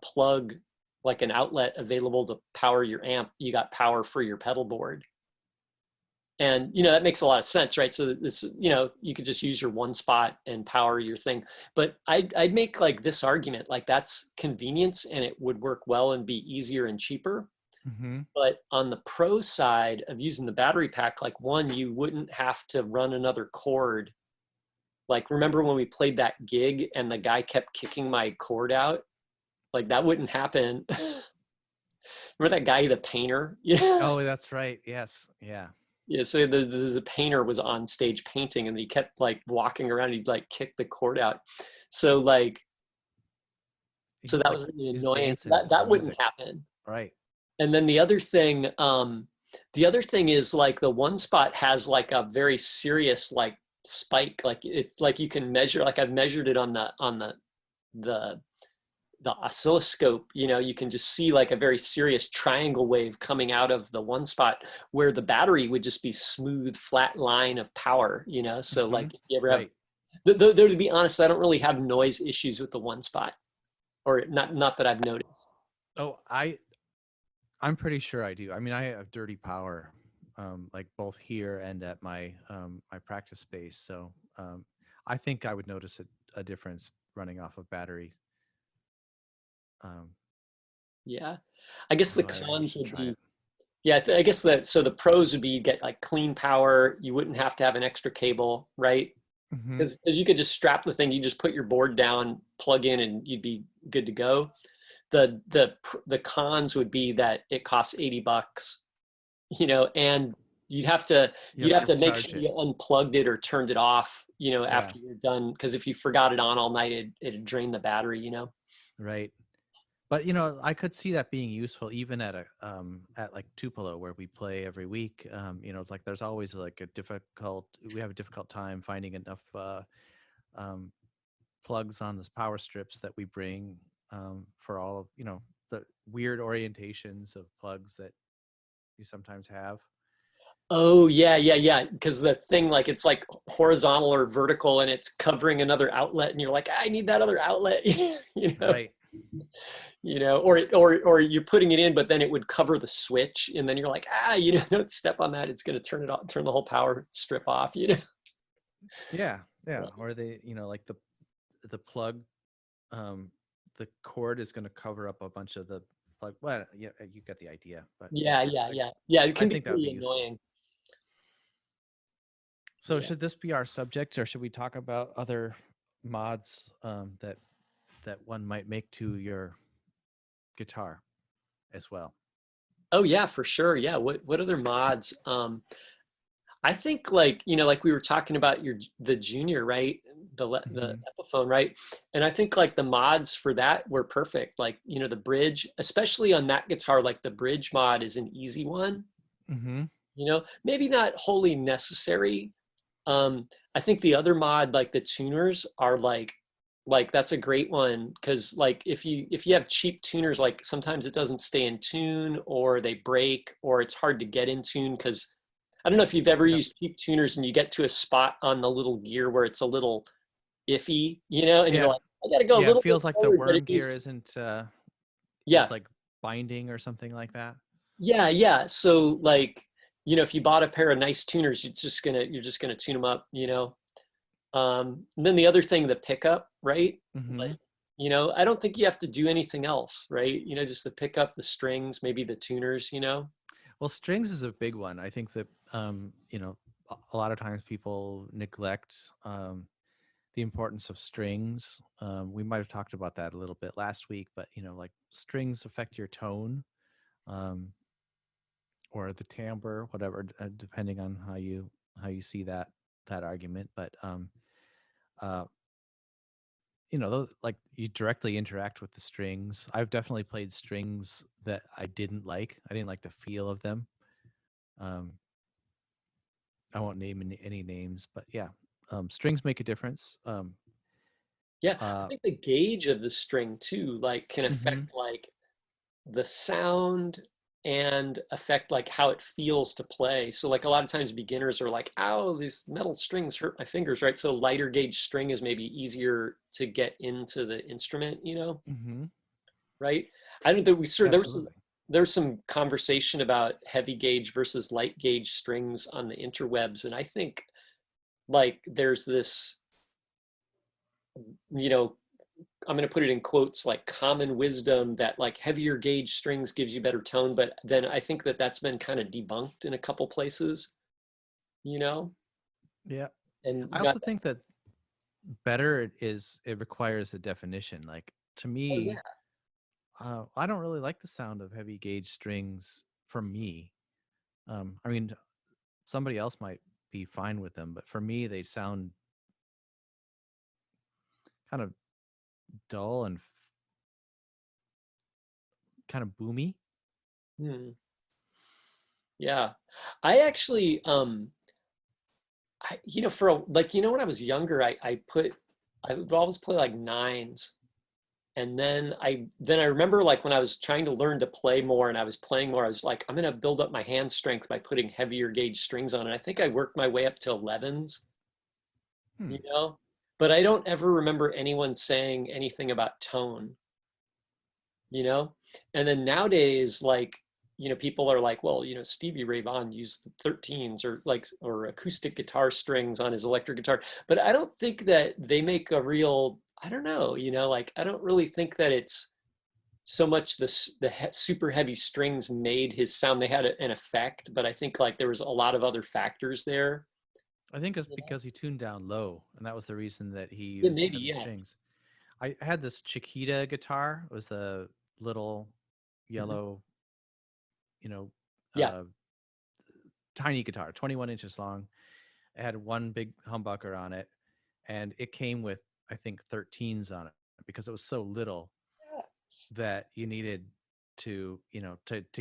A: plug, like an outlet available to power your amp, you got power for your pedal board. And you know that makes a lot of sense, right? So this, you know, you could just use your one spot and power your thing. But I'd make like this argument, like that's convenience and it would work well and be easier and cheaper.
B: Mm-hmm.
A: But on the pro side of using the battery pack, like one, you wouldn't have to run another cord. Like remember when we played that gig and the guy kept kicking my cord out? Like that wouldn't happen. Remember that guy, the painter? Yeah.
B: Oh, that's right. Yes. Yeah.
A: Yeah, so there's a painter was on stage painting and he kept like walking around, he'd like kick the cord out. So like, so
B: He's
A: that
B: like
A: was really
B: he's
A: annoying.
B: dancing
A: That
B: to the
A: that wouldn't
B: music.
A: happen.
B: Right.
A: And then the other thing is like the one spot has like a very serious like spike. Like it's like you can measure, like I've measured it on the the oscilloscope, you know, you can just see like a very serious triangle wave coming out of the one spot, where the battery would just be smooth, flat line of power, you know. So
B: Mm-hmm.
A: like if you ever have,
B: Right.
A: though to be honest, I don't really have noise issues with the one spot, or not that I've noticed.
B: Oh, I'm pretty sure I do. I mean, I have dirty power, like both here and at my practice space. So I think I would notice a difference running off of battery. Um,
A: Yeah, I guess the
B: although I really
A: cons
B: should
A: would
B: try it.
A: be, yeah, I guess that, so the pros would be, you get like clean power, you wouldn't have to have an extra cable, right?
B: Mm-hmm.
A: Because you could just strap the thing, you just put your board down, plug in, and you'd be good to go. The cons would be that it costs $80, you know, and you'd have to
B: You
A: you'd
B: have
A: have
B: to
A: to make
B: charge
A: sure
B: it.
A: you unplugged it or turned it off, you know,
B: Yeah.
A: after you're done, because if you forgot it on all night, it'd drain the battery, you know.
B: Right. But I could see that being useful even at like Tupelo where we play every week. It's like there's always like we have a difficult time finding enough um, plugs on this power strips that we bring for all of the weird orientations of plugs that you sometimes have.
A: Oh yeah, yeah, yeah. Because the thing, like, it's like horizontal or vertical, and it's covering another outlet, and you're like, I need that other outlet, you know.
B: Right.
A: Or you're putting it in, but then it would cover the switch, and then you're like, you know, don't step on that. It's going to turn it off, turn the whole power strip off, you know.
B: Yeah. Yeah. Or they, like the plug, um, the cord is going to cover up a bunch of the plug. Well, yeah, you get the idea. But yeah,
A: Yeah, yeah, yeah, yeah. It
B: I
A: can be
B: think that would be
A: pretty
B: useful.
A: annoying.
B: So
A: Yeah.
B: should this be our subject, or should we talk about other mods that one might make to your guitar as well?
A: Oh yeah, for sure. Yeah. What other mods? I think, like, you know, like we were talking about the Junior, right? The
B: Hmm.
A: Epiphone, right? And I think like the mods for that were perfect. Like, you know, the bridge, especially on that guitar, like the bridge mod is an easy one.
B: Hmm.
A: You know, maybe not wholly necessary. I think the other mod, like the tuners, are like that's a great one, because like if you have cheap tuners, like sometimes it doesn't stay in tune, or they break, or it's hard to get in tune, because I don't know if you've ever
B: Yep.
A: used cheap tuners and you get to a spot on the little gear where it's a little iffy, you know, and you're
B: Yeah.
A: like, I got to go a
B: Yeah. It
A: little bit
B: feels like the
A: forward, but it
B: worm gear
A: needs to,
B: isn't. It's
A: yeah,
B: like binding or something like that.
A: yeah, yeah. So like, you know, if you bought a pair of nice tuners, you're just gonna tune them up, you know. And then the other thing, the pickup, right?
B: Hmm.
A: Like, you know, I don't think you have to do anything else, right? You know, just the pickup, the strings, maybe the tuners, you know.
B: Well, strings is a big one. I think that a lot of times people neglect the importance of strings. We might have talked about that a little bit last week, but like strings affect your tone. Um, or the timbre, whatever, depending on how you see that argument. But uh, like you directly interact with the strings. I've definitely played strings that I didn't like. I didn't like the feel of them. Um, I won't name any names, but yeah, strings make a difference.
A: Yeah, I
B: Uh,
A: think the gauge of the string too, like, can
B: hmm
A: affect like the sound and affect like how it feels to play. So like a lot of times beginners are like, "Ow, these metal strings hurt my fingers," right? So lighter gauge string is maybe easier to get into the instrument,
B: hmm
A: right? I don't think we sort
B: Absolutely.
A: there's some conversation about heavy gauge versus light gauge strings on the interwebs, and I think like there's this, you know, I'm going to put it in quotes, like common wisdom that like heavier gauge strings gives you better tone, but then I think that that's been kind of debunked in a couple places, you know,
B: Yeah.
A: and
B: I
A: not.
B: also think that better it requires a definition. Like to
A: Oh yeah.
B: me, I don't really like the sound of heavy gauge strings for me. I mean, somebody else might be fine with them, but for me, they sound kind of dull and kind of boomy.
A: Hmm. Yeah. I actually, for like, when I was younger, I would always play like nines. And then I remember like when I was trying to learn to play more and I was playing more, I was like, I'm gonna build up my hand strength by putting heavier gauge strings on. And I think I worked my way up to 11s,
B: Hmm.
A: you know? But I don't ever remember anyone saying anything about tone, you know? And then nowadays, like, people are like, well, Stevie Ray Vaughan used 13s or acoustic guitar strings on his electric guitar. But I don't think that they make a real, I don't know, like I don't really think that it's so much super heavy strings made his sound. They had an effect, but I think like there was a lot of other factors there.
B: I think it's
A: You know?
B: because he tuned down low, and that was the reason that he
A: Yeah,
B: used the
A: maybe,
B: heavy
A: yeah.
B: strings. I had this Chiquita guitar. It was the little
A: Mhm.
B: yellow, you know,
A: Yeah.
B: uh, tiny guitar, 21 inches long. It had one big humbucker on it, and it came with, I think, 13s on it because it was so little that you needed to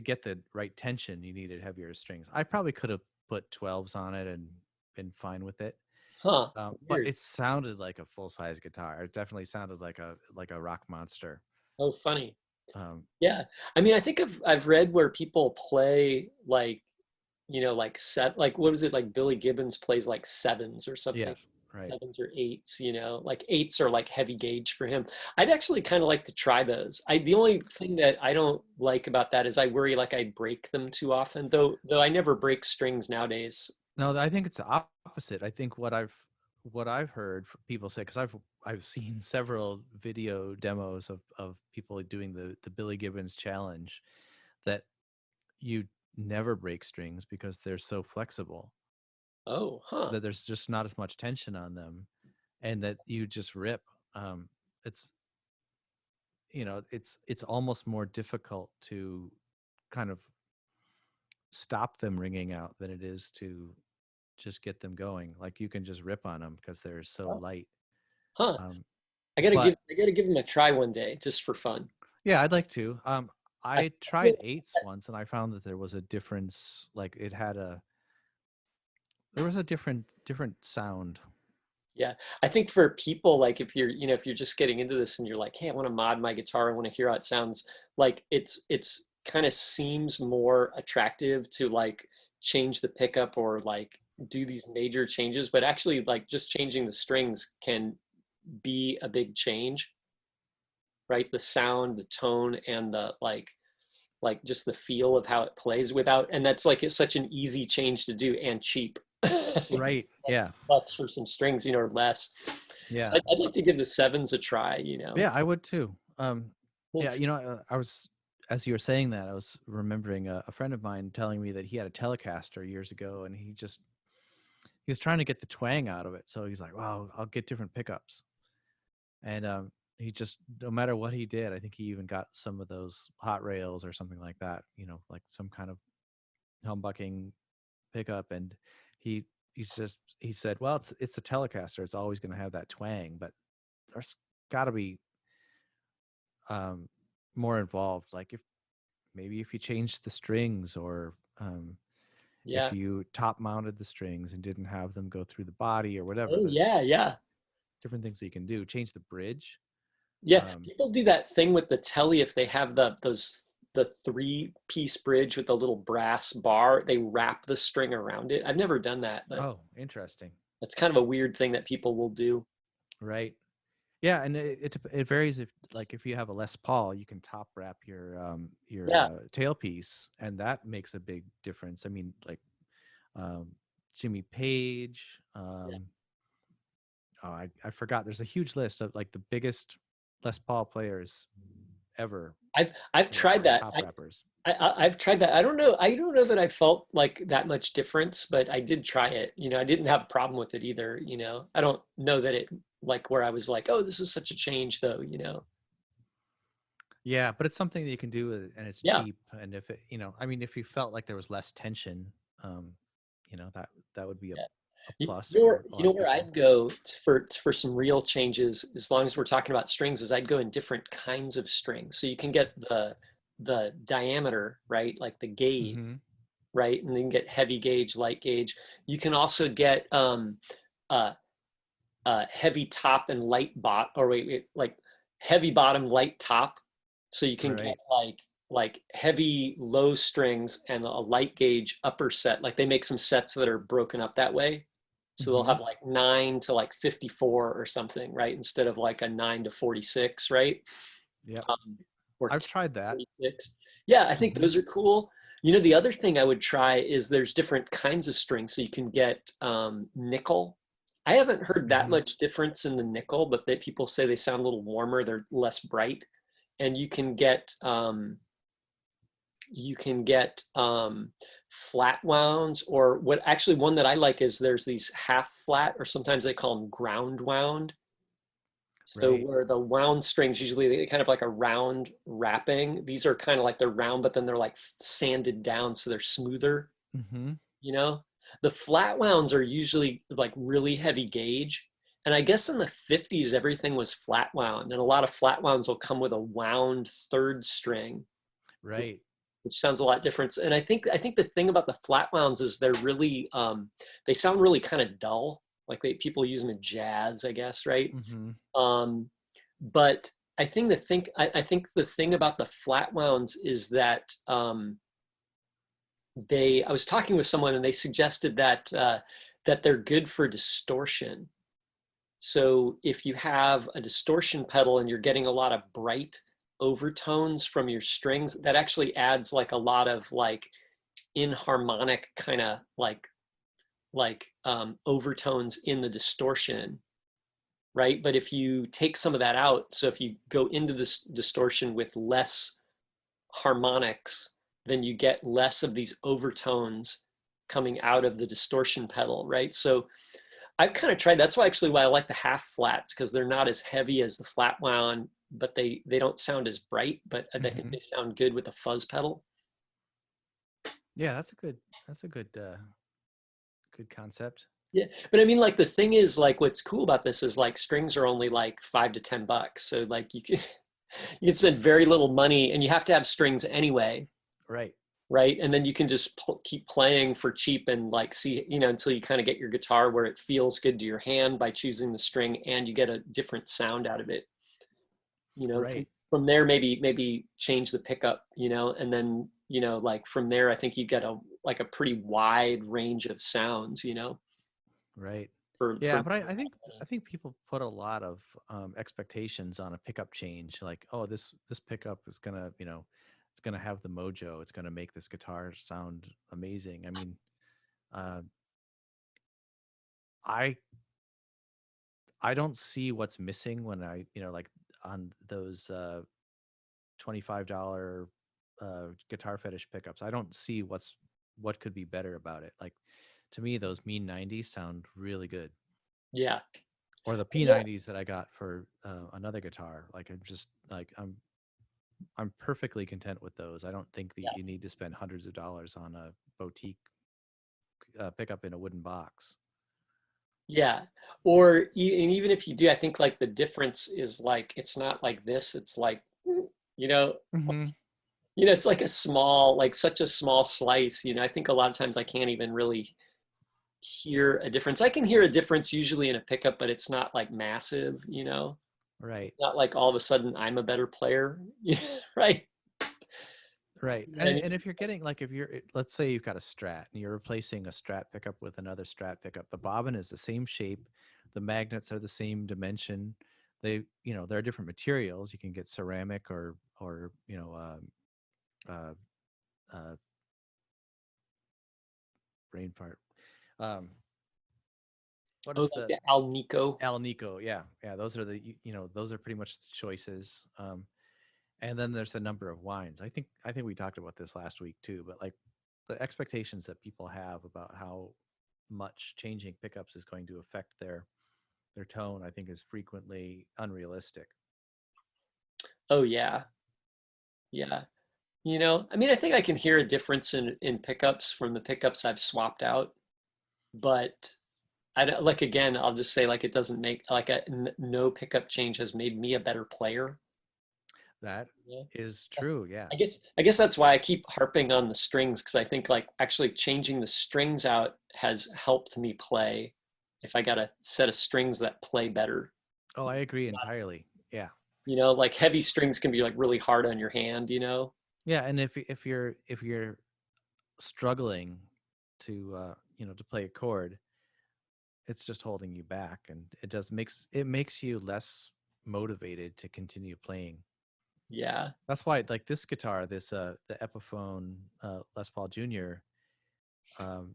B: get the right tension, you needed heavier strings. I probably could have put 12s on it and been fine with it.
A: Huh.
B: But
A: Weird.
B: it sounded like a full size guitar. It definitely sounded like a rock monster.
A: Oh, funny.
B: Um,
A: Yeah. I mean, I think I've read where people play like, like like what was it, like Billy Gibbons plays like sevens or something.
B: yes, right.
A: Sevens or eights, like eights are like heavy gauge for him. I'd actually kind of like to try those. The only thing that I don't like about that is I worry like I break them too often, though I never break strings nowadays.
B: No, I think it's the opposite. I think what I've heard people say, because I've seen several video demos of people doing the Billy Gibbons challenge, that you never break strings because they're so flexible
A: Oh, huh.
B: that there's just not as much tension on them, and that you just rip. Um, it's it's almost more difficult to kind of stop them ringing out than it is to just get them going. Like you can just rip on them because they're so
A: Oh,
B: light.
A: huh.
B: Um,
A: I gotta give
B: but
A: I gotta give them a try one day just for fun.
B: yeah, I'd like to.
A: I
B: I
A: feel
B: tried eights once, and I found that there was a difference. Like there was a different sound.
A: Yeah, I think for people like if you're just getting into this and you're like, hey, I want to mod my guitar, I want to hear how it sounds, like it's kind of seems more attractive to like change the pickup or like do these major changes, but actually like just changing the strings can be a big change, right? The sound, the tone, and the like just the feel of how it plays without, and that's like it's such an easy change to do and cheap.
B: Right. Yeah.
A: Bucks for some strings, or less. So
B: Yeah.
A: I'd like to give the sevens a try,
B: Yeah, I would too. Yeah,
A: Interesting.
B: I was, as you were saying that, I was remembering a friend of mine telling me that he had a Telecaster years ago, and he was trying to get the twang out of it. So he's like, "Well, I'll get different pickups," and he just, no matter what he did, I think he even got some of those hot rails or something like that. Like some kind of humbucking pickup, and he he said, "Well, it's a Telecaster. It's always going to have that twang, but there's got to be um, more involved. Like if you changed the strings, or if
A: Yeah.
B: you top mounted the strings and didn't have them go through the body or whatever.
A: Oh
B: There's
A: yeah, yeah.
B: different things that you can do. Change the bridge.
A: Yeah,
B: Um,
A: people do that thing with the telly if they have the three-piece bridge with the little brass bar, they wrap the string around it. I've never done that, but
B: oh, interesting.
A: that's kind of a weird thing that people will do.
B: Right. Yeah, and it varies if like if you have a Les Paul, you can top wrap your
A: Yeah,
B: tailpiece, and that makes a big difference. I mean, like um, Jimmy Page.
A: yeah.
B: Oh, I forgot. There's a huge list of like the biggest Les Paul players ever
A: I've tried
B: are
A: that.
B: top rappers.
A: I've tried that. I don't know that I felt like that much difference, but I did try it. I didn't have a problem with it either. I don't know that it like where I was like, oh, this is such a change though.
B: Yeah, but it's something that you can do, and it's
A: Yeah.
B: cheap. And if it, I mean, if you felt like there was less tension, um, that would be a
A: You
B: plus
A: know where,
B: for a
A: you
B: lot
A: know
B: of
A: where
B: people.
A: I'd go for some real changes, as long as we're talking about strings, is I'd go in different kinds of strings. So you can get the diameter, right? Like the gauge,
B: Hmm.
A: right? And then you can get heavy gauge, light gauge. You can also get uh, heavy top and light or wait, like heavy bottom, light top. So you can get
B: Right.
A: like heavy low strings and a light gauge upper set. Like they make some sets that are broken up that way. So they'll
B: Hmm.
A: have like 9 to like 54 or something, right? Instead of like a 9 to 46, right?
B: Yep.
A: Um, or
B: I've
A: 10
B: tried
A: to
B: that.
A: 46. Yeah, I think
B: Hmm.
A: those are cool. The other thing I would try is there's different kinds of strings. So you can get nickel. I haven't heard that
B: Hmm.
A: much difference in the nickel, but people say they sound a little warmer. They're less bright. And you can get flat wounds, or what actually one that I like is there's these half flat, or sometimes they call them ground wound. So
B: Right.
A: where the wound strings usually they kind of like a round wrapping. These are kind of like they're round, but then they're like sanded down so they're smoother,
B: Hmm.
A: you know? The flat wounds are usually like really heavy gauge. And I guess in the 50s, everything was flat wound. And a lot of flat wounds will come with a wound third string,
B: Right.
A: which sounds a lot different. And I think the thing about the flat wounds is they're really they sound really kind of dull. Like people use them in jazz, I guess, right?
B: Hmm.
A: Um, but I think the thing about the flat wounds is that I was talking with someone and they suggested that they're good for distortion. So if you have a distortion pedal and you're getting a lot of bright overtones from your strings, that actually adds like a lot of like inharmonic kind of like overtones in the distortion, right? But if you take some of that out, so if you go into this distortion with less harmonics, then you get less of these overtones coming out of the distortion pedal, right? So I've kind of tried. That's why I like the half flats, because they're not as heavy as the flat wound, but they don't sound as bright. But I think
B: Hmm.
A: they sound good with the fuzz pedal.
B: Yeah, that's a good concept.
A: Yeah, but I mean, like the thing is, like what's cool about this is like strings are only like $5 to $10, so like you can spend very little money, and you have to have strings anyway,
B: Right.
A: right? And then you can just keep playing for cheap and like see, until you kind of get your guitar where it feels good to your hand by choosing the string, and you get a different sound out of it. From
B: Right.
A: from there, maybe change the pickup, and then like from there, I think you get a pretty wide range of sounds,
B: Right.
A: for
B: Yeah, but I think people put a lot of expectations on a pickup change. Like, oh, this pickup is gonna, it's gonna have the mojo. It's gonna make this guitar sound amazing. I mean, uh, I I don't see what's missing when I, like on those $25 guitar fetish pickups. I don't see what could be better about it. Like to me, those mean 90s sound really good.
A: Yeah.
B: Or the
A: Yeah.
B: P90s that I got for another guitar. Like I'm just like I'm perfectly content with those. I don't think that
A: Yeah.
B: you need to spend hundreds of dollars on a boutique pickup in a wooden box.
A: Yeah. And even if you do, I think like the difference is like it's not like this. It's like, you know,
B: Hmm.
A: it's like like such a small slice. I think a lot of times I can't even really. hear a difference. I can hear a difference usually in a pickup, but it's not like massive, you know?
B: Right.
A: Not like all of a sudden I'm a better player, right?
B: Right.
A: You know what I
B: And
A: mean?
B: if you're getting like if you're let's say you've got a Strat and you're replacing a Strat pickup with another Strat pickup, the bobbin is the same shape, the magnets are the same dimension. They, there are different materials. You can get ceramic or uh, uh, brain part. Um, what
A: Oh,
B: is
A: like
B: the
A: the Alnico.
B: Alnico? Yeah, yeah. Those are those are pretty much the choices. And then there's the number of wines. I think we talked about this last week too, but like the expectations that people have about how much changing pickups is going to affect their tone, I think is frequently unrealistic.
A: Oh yeah, yeah. I mean, I think I can hear a difference in pickups from the pickups I've swapped out, but I don't like again, I'll just say like it doesn't make like no pickup change has made me a better player.
B: That
A: Yeah.
B: is true. Yeah.
A: I guess that's why I keep harping on the strings because I think like actually changing the strings out has helped me play if I got a set of strings that play better.
B: Oh, I agree entirely. Yeah.
A: Like heavy strings can be like really hard on your hand.
B: Yeah. And if you're struggling to to play a chord, it's just holding you back, and it makes you less motivated to continue playing.
A: Yeah.
B: That's why, like this guitar, this the Epiphone Les Paul Jr. Um,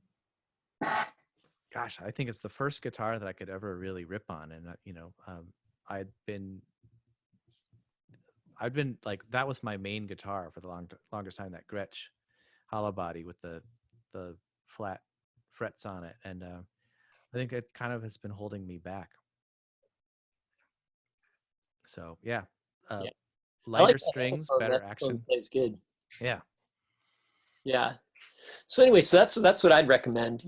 B: gosh, I think it's the first guitar that I could ever really rip on, and I'd been I'd been like that was my main guitar for the longest time. That Gretsch hollow body with the flat frets on it, and I think it kind of has been holding me back. So yeah, uh,
A: Yeah. I like
B: lighter
A: that
B: strings,
A: Epiphone.
B: better
A: That Epiphone
B: action.
A: plays good.
B: Yeah,
A: Yeah. So anyway, so that's what I'd recommend.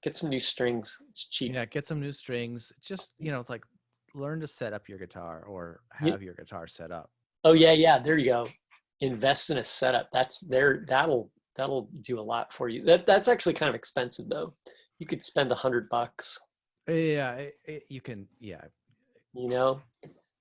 A: Get some new strings. It's cheap.
B: yeah. Get some new strings. Just it's like learn to set up your guitar or
A: You,
B: have your guitar set up.
A: oh yeah,
B: Um,
A: yeah. There you go. Invest in a setup. That's there. That'll do a lot for you. That's actually kind of expensive though. You could spend $100.
B: yeah, you can. Yeah,
A: You know.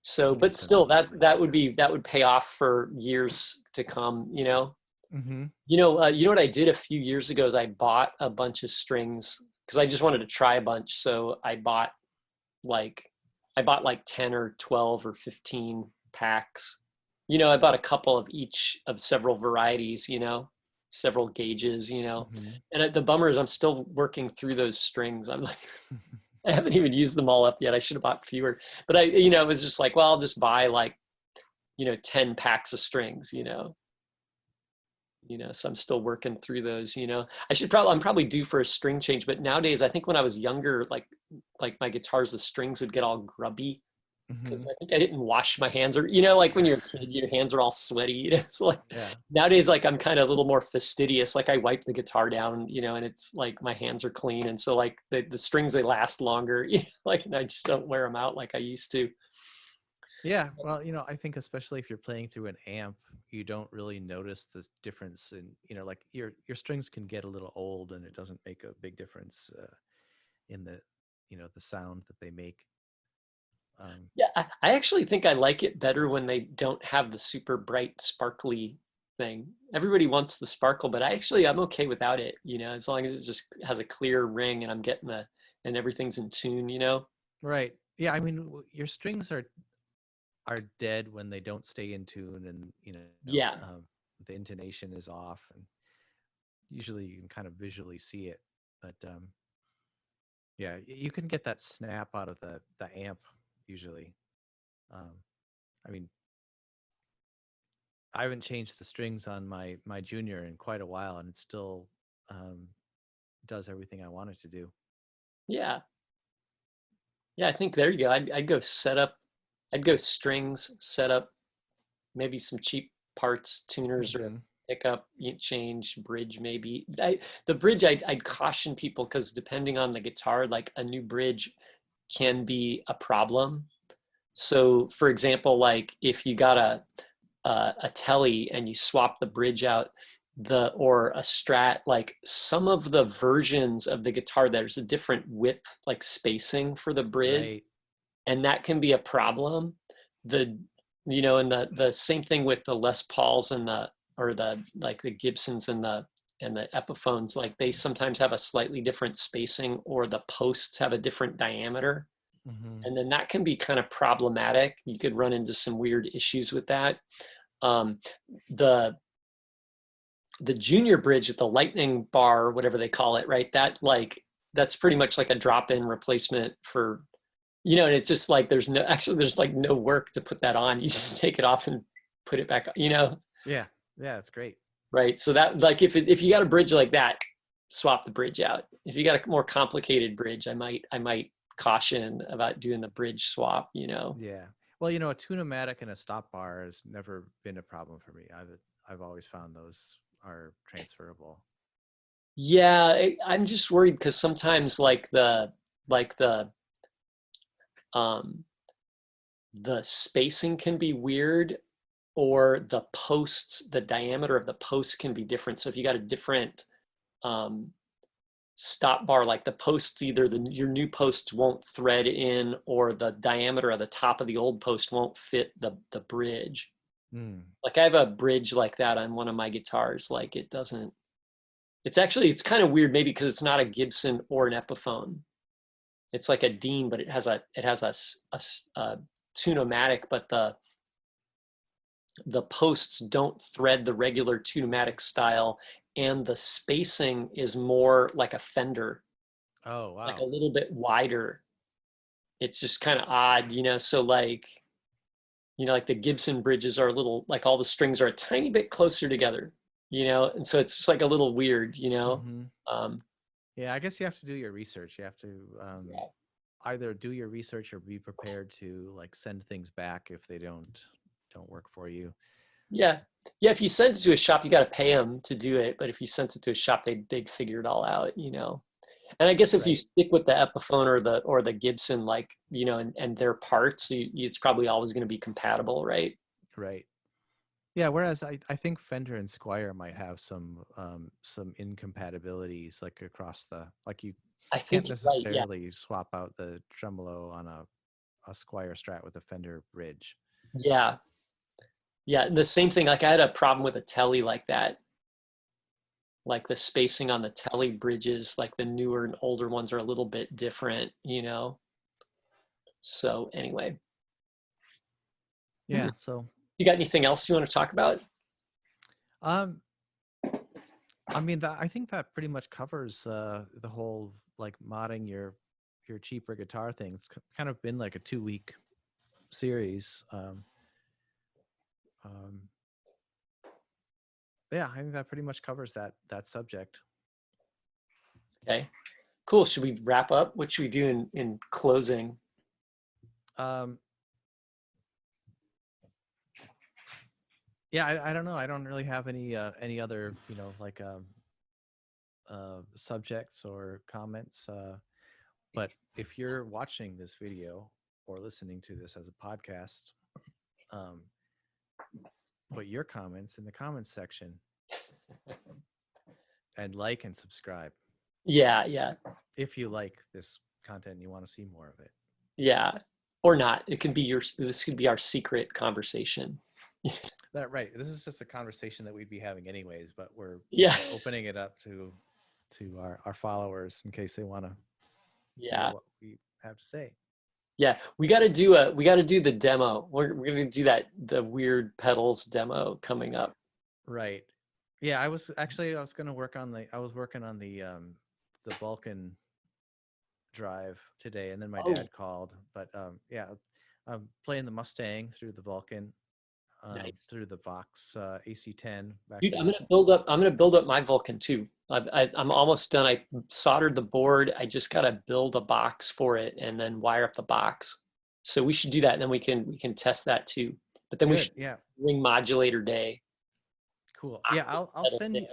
A: So,
B: you can
A: but
B: spend
A: still,
B: some
A: that
B: money.
A: that would pay off for years to come.
B: Mm-hmm.
A: You know what I did a few years ago is I bought a bunch of strings because I just wanted to try a bunch. So like I bought like 10 or 12 or 15 packs. I bought a couple of each of several varieties, several gauges.
B: Mm-hmm.
A: And the bummer is I'm still working through those strings. I'm like, I haven't even used them all up yet. I should have bought fewer. But it was just like, well, I'll just buy like, 10 packs of strings. So I'm still working through those. I'm probably due for a string change, but nowadays I think when I was younger, like my guitars, the strings would get all grubby
B: Mm-hmm.
A: because I think I didn't wash my hands or like when you're a kid, your hands are all sweaty. So like
B: Yeah.
A: nowadays, like I'm kind of a little more fastidious. Like I wipe the guitar down, and it's like my hands are clean. And so like the strings, they last longer, like, and I just don't wear them out like I used to.
B: Yeah, well, I think especially if you're playing through an amp, you don't really notice this difference in, like your strings can get a little old and it doesn't make a big difference in the sound that they make. Um,
A: Yeah, I actually think I like it better when they don't have the super bright, sparkly thing. Everybody wants the sparkle, but I'm okay without it, as long as it just has a clear ring and I'm getting and everything's in tune.
B: right. Yeah, I mean, your strings are dead when they don't stay in tune, and
A: Yeah.
B: the intonation is off, and usually you can kind of visually see it. But yeah, you can get that snap out of the amp usually. Um, I mean, I haven't changed the strings on my junior in quite a while, and it still um, does everything I want it to do.
A: Yeah. Yeah, I think there you go. I'd go set up, I'd go strings, set up, maybe some cheap parts, tuners or
B: Hmm.
A: pickup, change, bridge maybe. The bridge, I'd caution people because depending on the guitar, like a new bridge can be a problem. So, for example, like if you got a telly and you swap the bridge out, or a Strat, like some of the versions of the guitar, there's a different width, like spacing for the bridge,
B: Right.
A: and that can be a problem. The and the same thing with the Les Pauls and the or the like the Gibsons and the Epiphones, like they sometimes have a slightly different spacing or the posts have a different diameter.
B: Mm-hmm.
A: And then that can be kind of problematic. You could run into some weird issues with that. Um, the the junior bridge with the lightning bar, whatever they call it, right? That's pretty much like a drop-in replacement for, and it's just like there's like no work to put that on. You just take it off and put it back,
B: Yeah. Yeah, it's great.
A: right? So that like if you got a bridge like that, swap the bridge out. If you got a more complicated bridge, I might caution about doing the bridge swap.
B: Yeah. Well, a tune-o-matic and a stop bar has never been a problem for me. I've always found those are transferable.
A: Yeah, I'm just worried because sometimes like um the spacing can be weird, or the diameter of the posts can be different. So if you got a different um stop bar, like the posts, either your new posts won't thread in, or the diameter of the top of the old post won't fit the bridge.
B: Mm.
A: Like I have a bridge like that on one of my guitars. Like it doesn't. It's kind of weird, maybe because it's not a Gibson or an Epiphone. It's like a Dean, but it has a tune-o-matic, but the posts don't thread the regular tune-o-matic style, and the spacing is more like a Fender,
B: Oh,
A: like a
B: wow.
A: little bit wider. It's just kind of odd. So like the Gibson bridges are a little, like all the strings are a tiny bit closer together. And so it's just like a little weird.
B: Mm-hmm.
A: Um,
B: Yeah, I guess you have to do your research. You have to
A: yeah.
B: either do your research or be prepared to like send things back if they don't work for you.
A: Yeah. Yeah. If you send it to a shop, you got to pay them to do it. But if you sent it to a shop, they'd figure it all out. And I guess if you
B: Right.
A: stick with the Epiphone or the Gibson, and their parts, it's probably always going to be compatible, right?
B: Right. Yeah, whereas I think Fender and Squier might have some incompatibilities like across like you
A: I
B: can't
A: think you're right. Yeah.
B: necessarily swap out the tremolo on a Squier Strat with a Fender bridge.
A: Yeah. Yeah. And the same thing. Like I had a problem with a Telly like that. Like the spacing on the Telly bridges, like the newer and older ones are a little bit different. So anyway,
B: Yeah, so
A: you got anything else you want to talk about?
B: um I mean that I think that pretty much covers the whole like modding your cheaper guitar thing. It's kind of been like a 2-week series. Um yeah, I think that pretty much covers that subject.
A: Okay. Cool. Should we wrap up? What should we do in closing?
B: Um yeah, I don't know. I don't really have any other, like subjects or comments. But if you're watching this video or listening to this as a podcast, um, put your comments in the comments section and like and subscribe
A: Yeah, yeah,
B: if you like this content and you want to see more of it.
A: yeah. Or not. This could be our secret conversation.
B: That right. This is just a conversation that we'd be having anyways, but we're
A: Yeah.
B: opening it up to our followers in case they want to hear
A: Yeah.
B: what we have to say.
A: Yeah. We got to do the demo. We're going to do the weird pedals demo coming up.
B: Right. Yeah, I was going to work on I was working on the Balkan drive today, and then my
A: Oh,
B: dad called. But yeah, I'm playing the Mustang through the Vulcan,
A: nice.
B: through the Vox AC10 back
A: Dude,
B: to
A: I'm
B: the.
A: gonna build up. I'm gonna build up my Vulcan too. I'm almost done. I soldered the board. I just gotta build a box for it and then wire up the box. So we should do that, and then we can test that too. But then we
B: Good.
A: should
B: Yeah.
A: ring modulator day.
B: Cool. Yeah, I'll
A: Pedal
B: send
A: day.
B: you.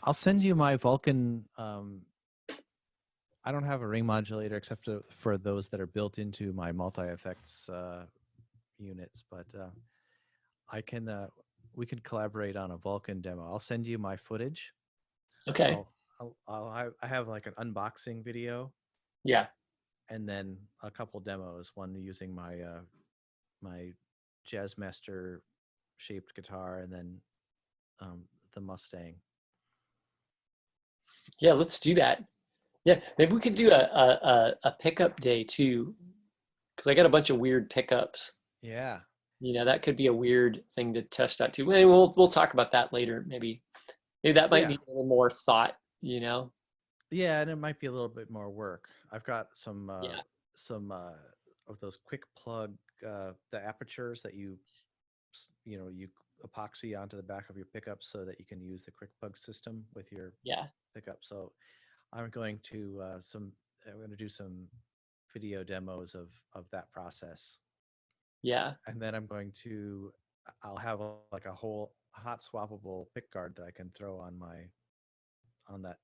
B: I'll send you my Vulcan. I don't have a ring modulator except for those that are built into my multi effects units, but I can collaborate on a Vulcan demo. I'll send you my footage.
A: Okay.
B: I have like an unboxing video,
A: Yeah.
B: and then a couple demos. One using my Jazzmaster shaped guitar, and then the Mustang.
A: Yeah, let's do that. Yeah, maybe we could do a pickup day too, because I got a bunch of weird pickups.
B: Yeah,
A: That could be a weird thing to test out too. Maybe we'll talk about that later. Maybe that might
B: yeah,
A: need a little more thought.
B: yeah, and it might be a little bit more work. I've got
A: Yeah.
B: some of those quick plug the apertures that you epoxy onto the back of your pickup so that you can use the quick plug system with your
A: Yeah.
B: pickup. So I'm going to do some video demos of that process,
A: Yeah.
B: and then I'll have like a whole hot swappable pick guard that I can throw on that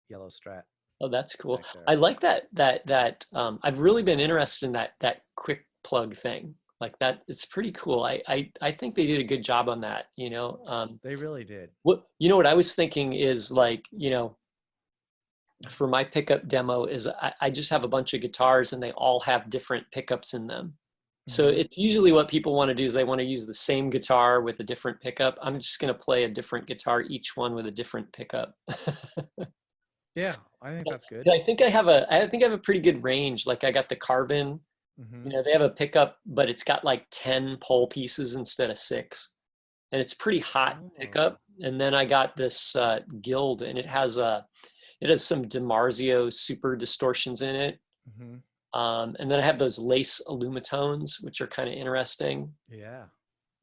B: yellow Strat
A: Oh, that's cool.
B: back there.
A: I like that. I've really been interested in that quick plug thing. Like that, it's pretty cool. I think they did a good job on that.
B: They really did.
A: What I was thinking is like, for my pickup demo is I just have a bunch of guitars and they all have different pickups in them. So
B: Hmm.
A: it's usually what people want to do is they want to use the same guitar with a different pickup. I'm just going to play a different guitar, each one with a different pickup.
B: Yeah, I think that's good.
A: Yeah, I think I have a pretty good range. Like I got the Carbon,
B: Hmm.
A: they have a pickup, but it's got like 10 pole pieces instead of 6. And it's pretty hot
B: Oh.
A: pickup. And then I got this Guild and it has some DiMarzio super distortions in it.
B: Hmm.
A: And then I have those lace Illumitones, which are kind of interesting,
B: Yeah.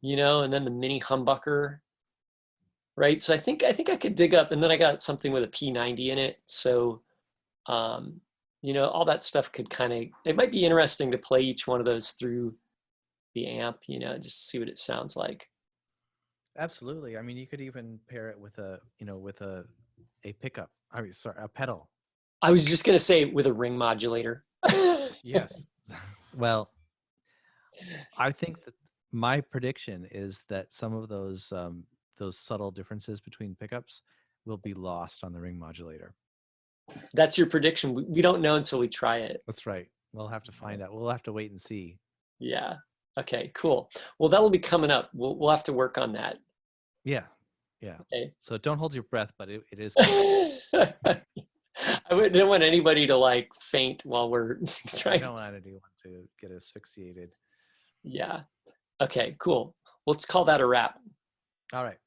A: and then the mini humbucker, right? So I think I could dig up, and then I got something with a P90 in it. So um, all that stuff could it might be interesting to play each one of those through the amp, just see what it sounds like.
B: Absolutely. I mean, you could even pair it with a pickup. I mean, sorry, a pedal.
A: I was just gonna say with a ring modulator.
B: Yes. Well, I think that my prediction is that some of those subtle differences between pickups will be lost on the ring modulator.
A: That's your prediction. We don't know until we try it.
B: That's right. We'll have to find out. We'll have to wait and see.
A: Yeah. Okay, cool. Well, that will be coming up. We'll have to work on that.
B: Yeah. Yeah.
A: Okay.
B: So don't hold your breath, but it is coming.
A: Didn't want anybody to like faint while we're
B: We
A: trying.
B: don't want anyone to get asphyxiated.
A: Yeah. Okay, cool. Let's call that a wrap.
B: All right.